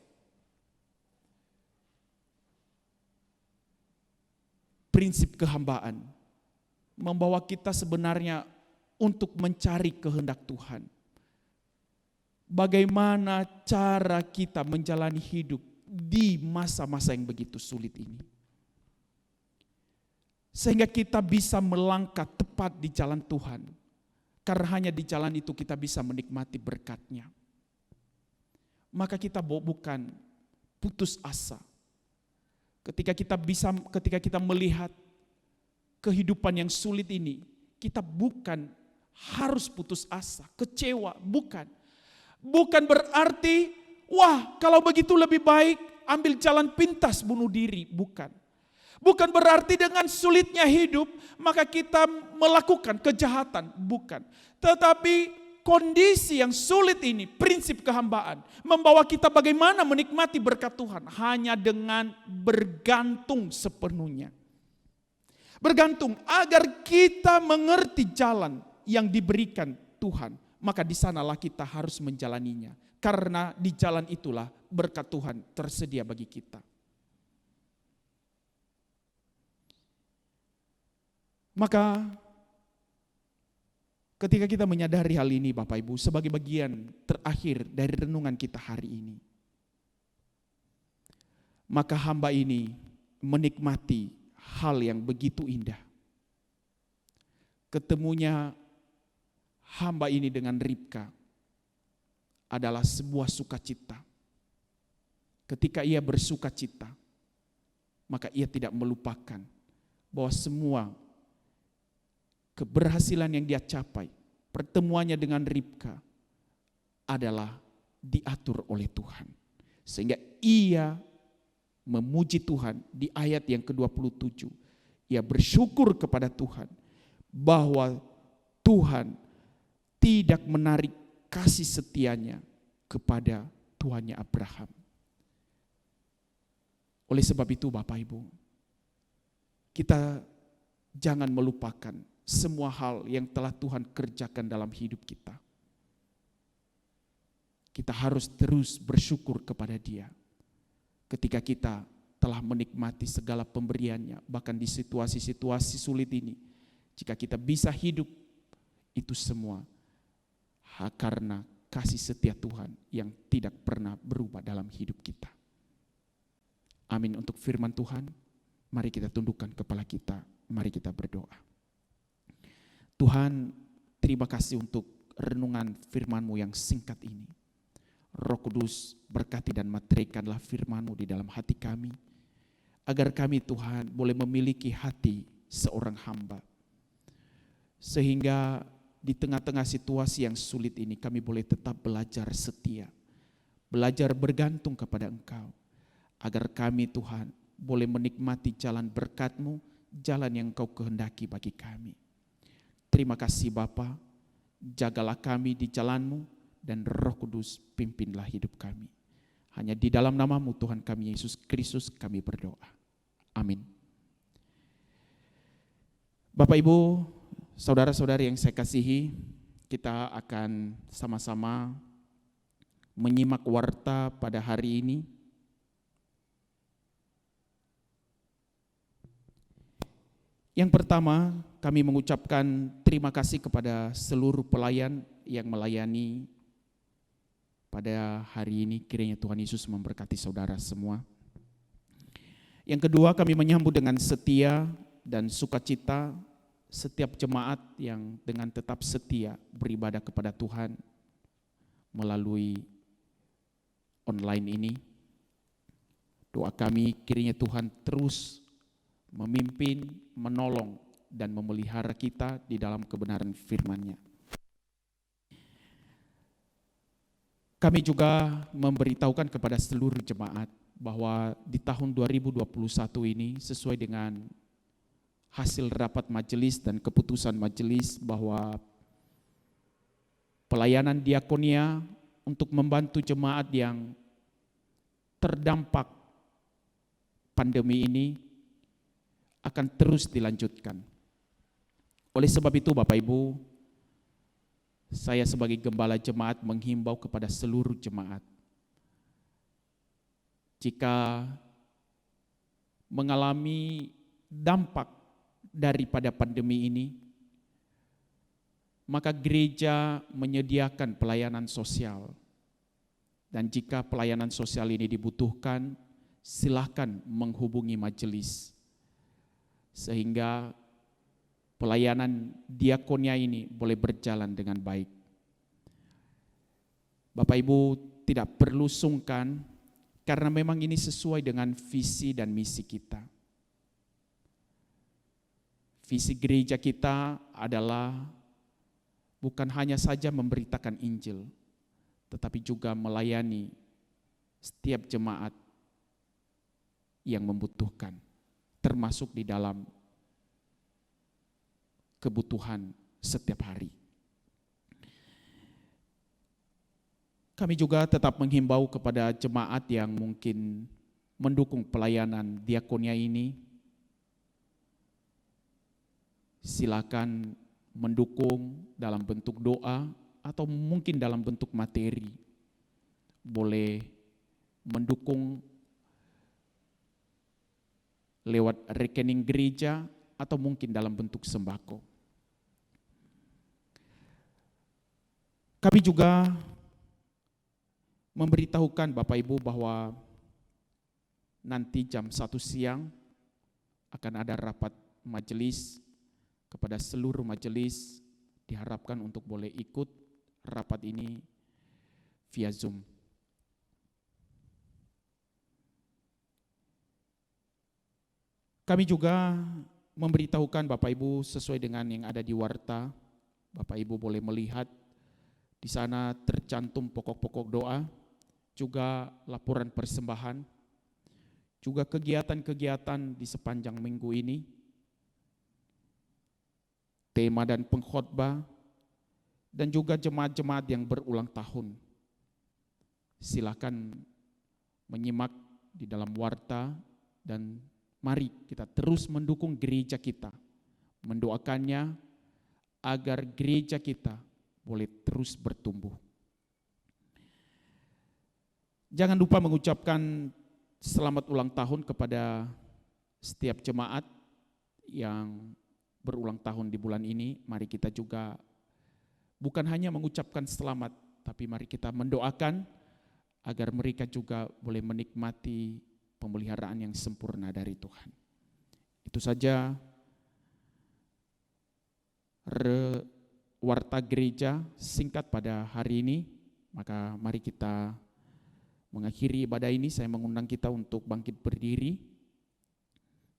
prinsip kehambaan membawa kita sebenarnya untuk mencari kehendak Tuhan. Bagaimana cara kita menjalani hidup di masa-masa yang begitu sulit ini, sehingga kita bisa melangkah tepat di jalan Tuhan, karena hanya di jalan itu kita bisa menikmati berkat-Nya. Maka kita bukan putus asa. Ketika kita melihat kehidupan yang sulit ini, kita bukan harus putus asa, kecewa, bukan. Bukan berarti, wah kalau begitu lebih baik ambil jalan pintas bunuh diri, bukan. Bukan berarti dengan sulitnya hidup maka kita melakukan kejahatan, bukan. Tetapi kondisi yang sulit ini, prinsip kehambaan, membawa kita bagaimana menikmati berkat Tuhan hanya dengan bergantung sepenuhnya. Bergantung agar kita mengerti jalan yang diberikan Tuhan, maka di sanalah kita harus menjalaninya. Karena di jalan itulah berkat Tuhan tersedia bagi kita. Maka ketika kita menyadari hal ini Bapak Ibu, sebagai bagian terakhir dari renungan kita hari ini, maka hamba ini menikmati hal yang begitu indah. Ketemunya hamba ini dengan Ribka adalah sebuah sukacita. Ketika ia bersukacita, maka ia tidak melupakan bahwa semua keberhasilan yang dia capai, pertemuannya dengan Ribka adalah diatur oleh Tuhan. Sehingga ia memuji Tuhan di ayat yang ke-27. Ia bersyukur kepada Tuhan bahwa Tuhan tidak menarik kasih setianya kepada tuannya Abraham. Oleh sebab itu Bapak Ibu, kita jangan melupakan semua hal yang telah Tuhan kerjakan dalam hidup kita. Kita harus terus bersyukur kepada Dia. Ketika kita telah menikmati segala pemberiannya, bahkan di situasi-situasi sulit ini, jika kita bisa hidup, itu semua karena kasih setia Tuhan yang tidak pernah berubah dalam hidup kita. Amin. Untuk firman Tuhan, mari kita tundukkan kepala kita, mari kita berdoa. Tuhan, terima kasih untuk renungan firman-Mu yang singkat ini. Roh Kudus, berkati dan materaikanlah firman-Mu di dalam hati kami, agar kami Tuhan boleh memiliki hati seorang hamba. Sehingga di tengah-tengah situasi yang sulit ini kami boleh tetap belajar setia, belajar bergantung kepada Engkau, agar kami Tuhan boleh menikmati jalan berkat-Mu, jalan yang Engkau kehendaki bagi kami. Terima kasih Bapa, jagalah kami di jalan-Mu dan Roh Kudus pimpinlah hidup kami. Hanya di dalam nama-Mu Tuhan kami Yesus Kristus kami berdoa. Amin. Bapak Ibu, saudara-saudari yang saya kasihi, kita akan sama-sama menyimak warta pada hari ini. Yang pertama, kami mengucapkan terima kasih kepada seluruh pelayan yang melayani pada hari ini. Kiranya Tuhan Yesus memberkati saudara semua. Yang kedua, kami menyambut dengan setia dan sukacita setiap jemaat yang dengan tetap setia beribadah kepada Tuhan melalui online ini. Doa kami kiranya Tuhan terus memimpin, menolong, dan memelihara kita di dalam kebenaran firman-Nya. Kami juga memberitahukan kepada seluruh jemaat bahwa di tahun 2021 ini sesuai dengan hasil rapat majelis dan keputusan majelis bahwa pelayanan diakonia untuk membantu jemaat yang terdampak pandemi ini akan terus dilanjutkan. Oleh sebab itu Bapak Ibu, saya sebagai gembala jemaat menghimbau kepada seluruh jemaat, jika mengalami dampak daripada pandemi ini, maka gereja menyediakan pelayanan sosial. Dan jika pelayanan sosial ini dibutuhkan, silakan menghubungi majelis. Sehingga pelayanan diakonia ini boleh berjalan dengan baik. Bapak Ibu tidak perlu sungkan, karena memang ini sesuai dengan visi dan misi kita. Visi gereja kita adalah bukan hanya saja memberitakan Injil, tetapi juga melayani setiap jemaat yang membutuhkan, termasuk di dalam kebutuhan setiap hari. Kami juga tetap menghimbau kepada jemaat yang mungkin mendukung pelayanan diakonia ini, silakan mendukung dalam bentuk doa atau mungkin dalam bentuk materi. Boleh mendukung lewat rekening gereja atau mungkin dalam bentuk sembako. Kami juga memberitahukan Bapak Ibu bahwa nanti jam 1 siang akan ada rapat majelis. Kepada seluruh majelis diharapkan untuk boleh ikut rapat ini via Zoom. Kami juga memberitahukan Bapak Ibu sesuai dengan yang ada di warta. Bapak Ibu boleh melihat di sana tercantum pokok-pokok doa, juga laporan persembahan, juga kegiatan-kegiatan di sepanjang minggu ini, tema dan pengkhotbah, dan juga jemaat-jemaat yang berulang tahun. Silakan menyimak di dalam warta dan mari kita terus mendukung gereja kita, mendoakannya agar gereja kita boleh terus bertumbuh. Jangan lupa mengucapkan selamat ulang tahun kepada setiap jemaat yang berulang tahun di bulan ini. Mari kita juga bukan hanya mengucapkan selamat, tapi mari kita mendoakan agar mereka juga boleh menikmati pemeliharaan yang sempurna dari Tuhan. Itu saja warta gereja singkat pada hari ini. Maka mari kita mengakhiri ibadah ini. Saya mengundang kita untuk bangkit berdiri.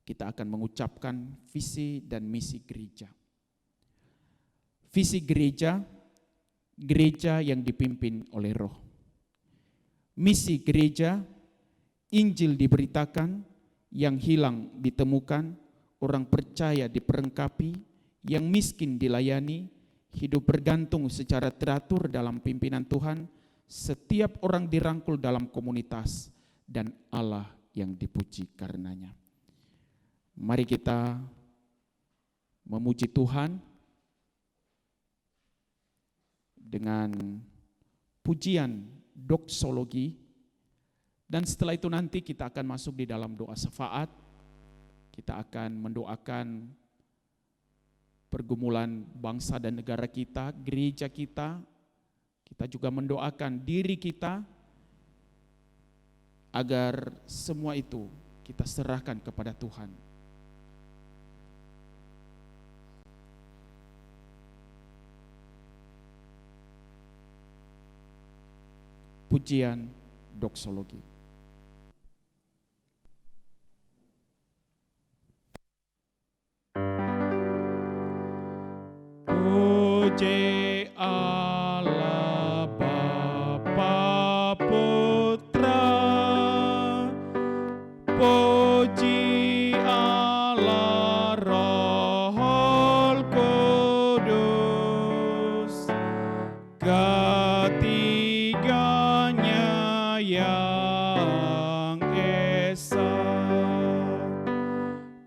Kita akan mengucapkan visi dan misi gereja. Visi gereja, gereja yang dipimpin oleh Roh. Misi gereja, Injil diberitakan, yang hilang ditemukan, orang percaya diperlengkapi, yang miskin dilayani, hidup bergantung secara teratur dalam pimpinan Tuhan, setiap orang dirangkul dalam komunitas, dan Allah yang dipuji karenanya. Mari kita memuji Tuhan dengan pujian doksologi, dan setelah itu nanti kita akan masuk di dalam doa syafaat. Kita akan mendoakan pergumulan bangsa dan negara kita, gereja kita. Kita juga mendoakan diri kita agar semua itu kita serahkan kepada Tuhan. Pujian doksologi. Puji Allah Bapa Putra, puji Allah Roh Kudus, ketiganya yang esa.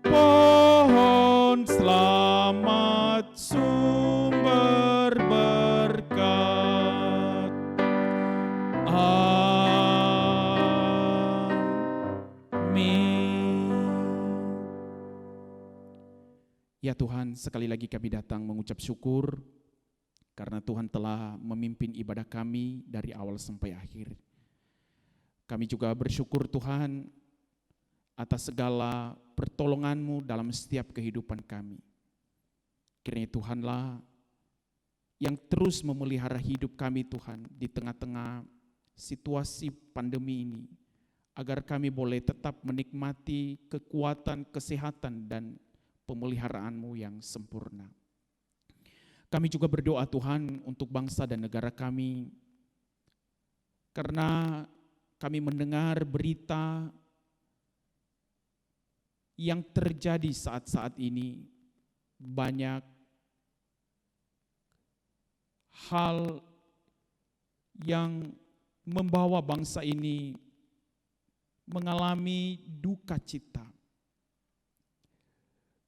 Pohon selamat sumber berkat. Amin. Ya Tuhan, sekali lagi kami datang mengucap syukur karena Tuhan telah memimpin ibadah kami dari awal sampai akhir. Kami juga bersyukur Tuhan atas segala pertolongan-Mu dalam setiap kehidupan kami. Kiranya Tuhanlah yang terus memelihara hidup kami Tuhan di tengah-tengah situasi pandemi ini, agar kami boleh tetap menikmati kekuatan, kesehatan, dan pemeliharaan-Mu yang sempurna. Kami juga berdoa Tuhan untuk bangsa dan negara kami, karena kami mendengar berita yang terjadi saat-saat ini, banyak hal yang membawa bangsa ini mengalami duka cita.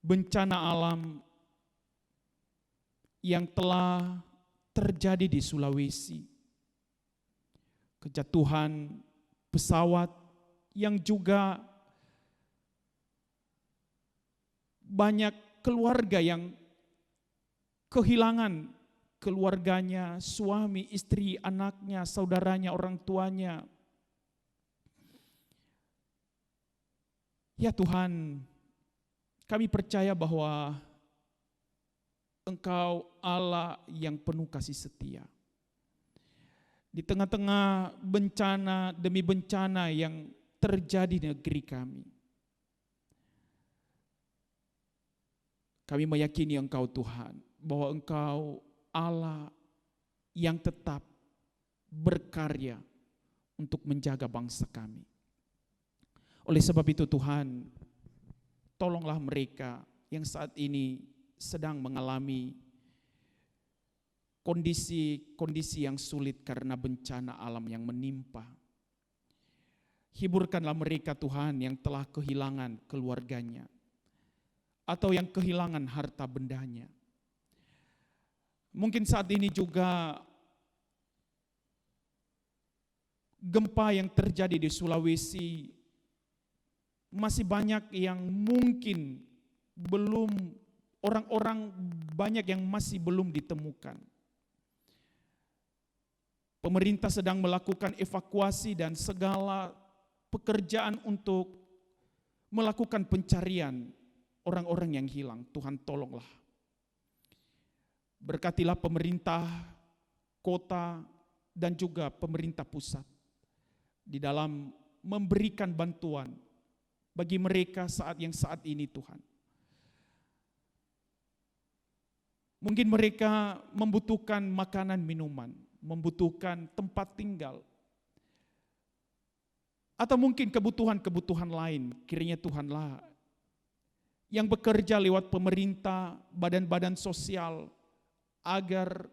Bencana alam yang telah terjadi di Sulawesi, kejatuhan pesawat yang juga banyak keluarga yang kehilangan keluarganya, suami, istri, anaknya, saudaranya, orang tuanya. Ya Tuhan, kami percaya bahwa Engkau Allah yang penuh kasih setia. Di tengah-tengah bencana demi bencana yang terjadi di negeri kami, kami meyakini Engkau Tuhan, bahwa Engkau Allah yang tetap berkarya untuk menjaga bangsa kami. Oleh sebab itu Tuhan, tolonglah mereka yang saat ini sedang mengalami kondisi yang sulit karena bencana alam yang menimpa. Hiburkanlah mereka Tuhan yang telah kehilangan keluarganya, atau yang kehilangan harta bendanya. Mungkin saat ini juga gempa yang terjadi di Sulawesi, masih banyak yang mungkin belum, orang-orang banyak yang masih belum ditemukan. Pemerintah sedang melakukan evakuasi dan segala pekerjaan untuk melakukan pencarian orang-orang yang hilang. Tuhan tolonglah. Berkatilah pemerintah kota dan juga pemerintah pusat di dalam memberikan bantuan bagi mereka saat ini Tuhan. Mungkin mereka membutuhkan makanan, minuman, membutuhkan tempat tinggal, atau mungkin kebutuhan-kebutuhan lain. Kiranya Tuhanlah yang bekerja lewat pemerintah, badan-badan sosial, agar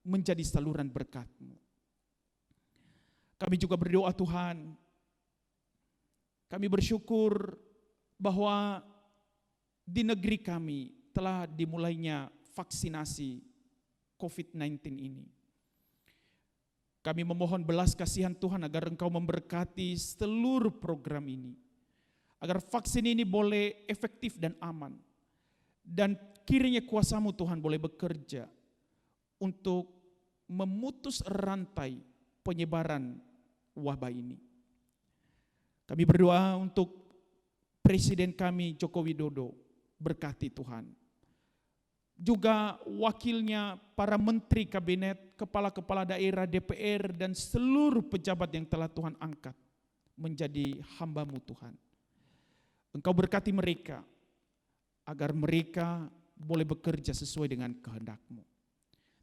menjadi saluran berkat-Mu. Kami juga berdoa Tuhan, kami bersyukur bahwa di negeri kami telah dimulainya vaksinasi COVID-19 ini. Kami memohon belas kasihan Tuhan agar Engkau memberkati seluruh program ini, agar vaksin ini boleh efektif dan aman, dan kiranya kuasa-Mu Tuhan boleh bekerja untuk memutus rantai penyebaran wabah ini. Kami berdoa untuk Presiden kami Joko Widodo, berkati Tuhan. Juga wakilnya, para menteri kabinet, kepala-kepala daerah, DPR, dan seluruh pejabat yang telah Tuhan angkat menjadi hamba-Mu Tuhan. Engkau berkati mereka, agar mereka boleh bekerja sesuai dengan kehendak-Mu.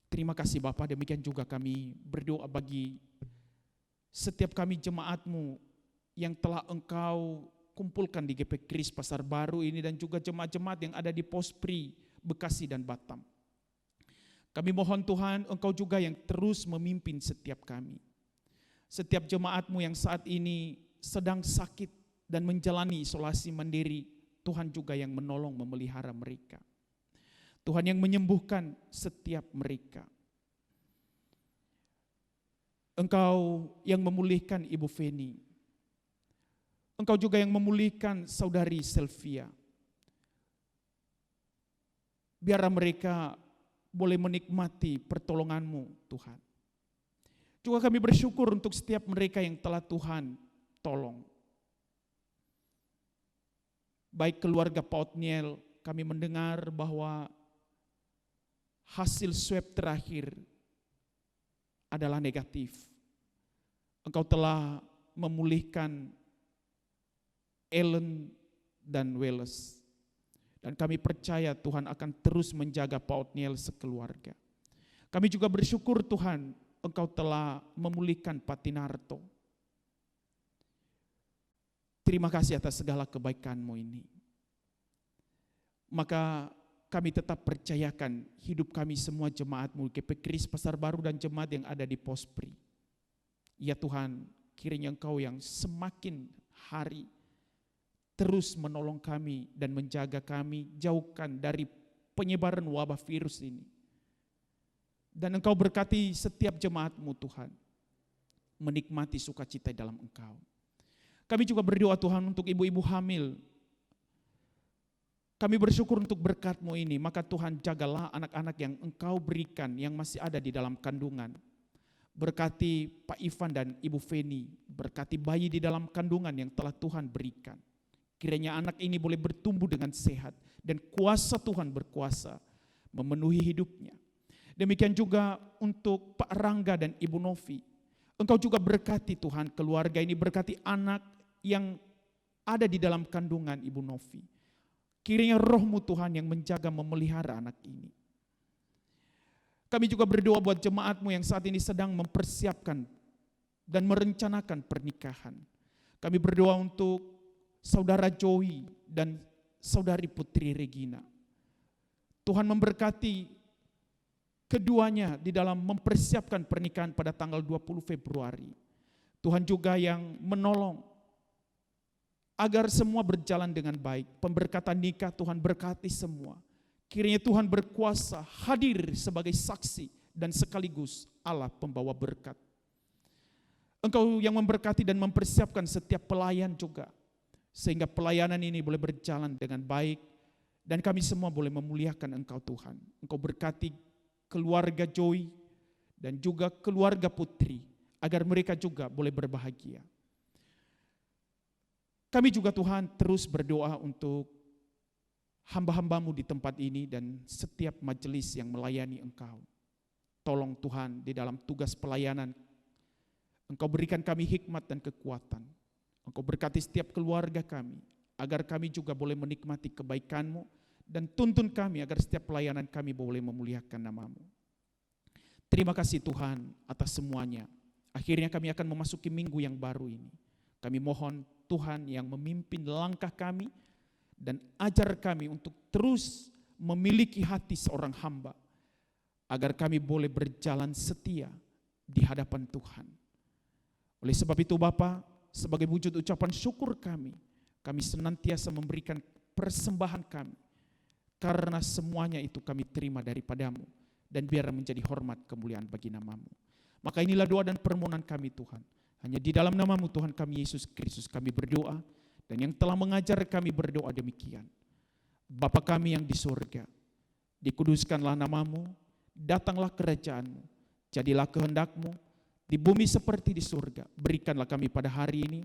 Terima kasih Bapa, demikian juga kami berdoa bagi setiap kami jemaat-Mu yang telah Engkau kumpulkan di GP Kris Pasar Baru ini, dan juga jemaat-jemaat yang ada di Pospri, Bekasi dan Batam. Kami mohon Tuhan, Engkau juga yang terus memimpin setiap kami. Setiap jemaat-Mu yang saat ini sedang sakit dan menjalani isolasi mandiri, Tuhan juga yang menolong memelihara mereka. Tuhan yang menyembuhkan setiap mereka. Engkau yang memulihkan Ibu Feni. Engkau juga yang memulihkan saudari Selvia. Biarlah mereka boleh menikmati pertolongan-Mu Tuhan. Juga kami bersyukur untuk setiap mereka yang telah Tuhan tolong. Baik keluarga Pak Otniel, kami mendengar bahwa hasil swab terakhir adalah negatif. Engkau telah memulihkan Ellen dan Welles. Dan kami percaya Tuhan akan terus menjaga Pak Otniel sekeluarga. Kami juga bersyukur Tuhan, Engkau telah memulihkan Pak Tinarto. Terima kasih atas segala kebaikan-Mu ini. Maka kami tetap percayakan hidup kami semua jemaat-Mu, GP Kris Pasar Baru dan jemaat yang ada di Pospri. Ya Tuhan, kiranya Engkau yang semakin hari terus menolong kami dan menjaga kami, jauhkan dari penyebaran wabah virus ini. Dan Engkau berkati setiap jemaat-Mu Tuhan, menikmati sukacita dalam Engkau. Kami juga berdoa Tuhan untuk ibu-ibu hamil. Kami bersyukur untuk berkat-Mu ini, maka Tuhan jagalah anak-anak yang Engkau berikan yang masih ada di dalam kandungan. Berkati Pak Ivan dan Ibu Feni, berkati bayi di dalam kandungan yang telah Tuhan berikan. Kiranya anak ini boleh bertumbuh dengan sehat dan kuasa Tuhan berkuasa memenuhi hidupnya. Demikian juga untuk Pak Rangga dan Ibu Novi. Engkau juga berkati Tuhan keluarga ini, berkati anak yang ada di dalam kandungan Ibu Novi. Kiranya roh-Mu Tuhan yang menjaga memelihara anak ini. Kami juga berdoa buat jemaat-Mu yang saat ini sedang mempersiapkan dan merencanakan pernikahan. Kami berdoa untuk Saudara Joey dan Saudari Putri Regina. Tuhan memberkati keduanya di dalam mempersiapkan pernikahan pada tanggal 20 Februari. Tuhan juga yang menolong agar semua berjalan dengan baik. Pemberkatan nikah Tuhan berkati semua. Kiranya Tuhan berkuasa hadir sebagai saksi dan sekaligus Allah pembawa berkat. Engkau yang memberkati dan mempersiapkan setiap pelayan juga, sehingga pelayanan ini boleh berjalan dengan baik dan kami semua boleh memuliakan Engkau Tuhan. Engkau berkati keluarga Joy dan juga keluarga Putri agar mereka juga boleh berbahagia. Kami juga Tuhan terus berdoa untuk hamba-hamba-Mu di tempat ini dan setiap majelis yang melayani Engkau. Tolong Tuhan di dalam tugas pelayanan, Engkau berikan kami hikmat dan kekuatan. Engkau berkati setiap keluarga kami, agar kami juga boleh menikmati kebaikan-Mu, dan tuntun kami agar setiap pelayanan kami boleh memuliakan nama-Mu. Terima kasih Tuhan atas semuanya. Akhirnya kami akan memasuki minggu yang baru ini. Kami mohon Tuhan yang memimpin langkah kami, dan ajar kami untuk terus memiliki hati seorang hamba, agar kami boleh berjalan setia di hadapan Tuhan. Oleh sebab itu Bapa, sebagai wujud ucapan syukur kami senantiasa memberikan persembahan kami, karena semuanya itu kami terima daripadamu, dan biar menjadi hormat kemuliaan bagi namamu. Maka inilah doa dan permohonan kami Tuhan. Hanya di dalam namamu Tuhan kami Yesus Kristus kami berdoa, dan yang telah mengajar kami berdoa demikian. Bapa kami yang di surga, dikuduskanlah namamu, datanglah kerajaanmu, jadilah kehendakmu, di bumi seperti di surga. Berikanlah kami pada hari ini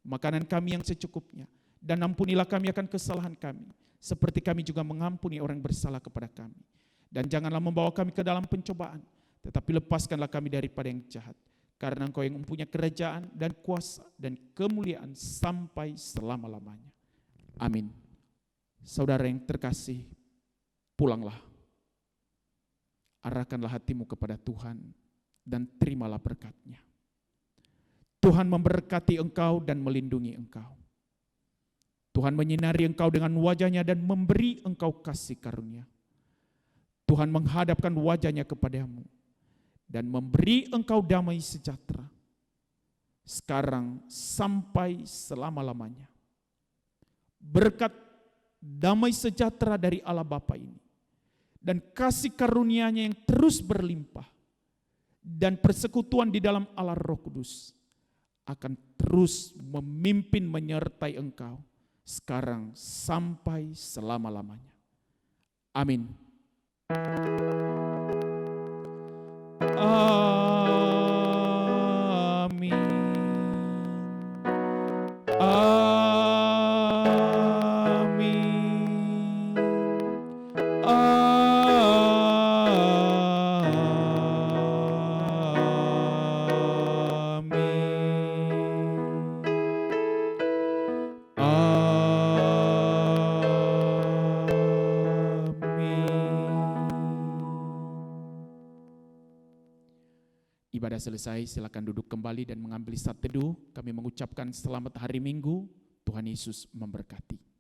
makanan kami yang secukupnya, dan ampunilah kami akan kesalahan kami, seperti kami juga mengampuni orang bersalah kepada kami. Dan janganlah membawa kami ke dalam pencobaan, tetapi lepaskanlah kami daripada yang jahat. Karena Engkau yang mempunyai kerajaan dan kuasa dan kemuliaan sampai selama-lamanya. Amin. Saudara yang terkasih, pulanglah. Arahkanlah hatimu kepada Tuhan dan terimalah berkat-Nya. Tuhan memberkati engkau dan melindungi engkau. Tuhan menyinari engkau dengan wajah-Nya dan memberi engkau kasih karunia. Tuhan menghadapkan wajah-Nya kepadamu dan memberi engkau damai sejahtera, sekarang sampai selama-lamanya. Berkat damai sejahtera dari Allah Bapa ini, dan kasih karunia-Nya yang terus berlimpah, dan persekutuan di dalam Allah Roh Kudus, akan terus memimpin menyertai engkau, sekarang sampai selama-lamanya. Amin. Amin. Amin. Ibadah selesai, silakan duduk kembali dan mengambil saat teduh. Kami mengucapkan selamat hari Minggu. Tuhan Yesus memberkati.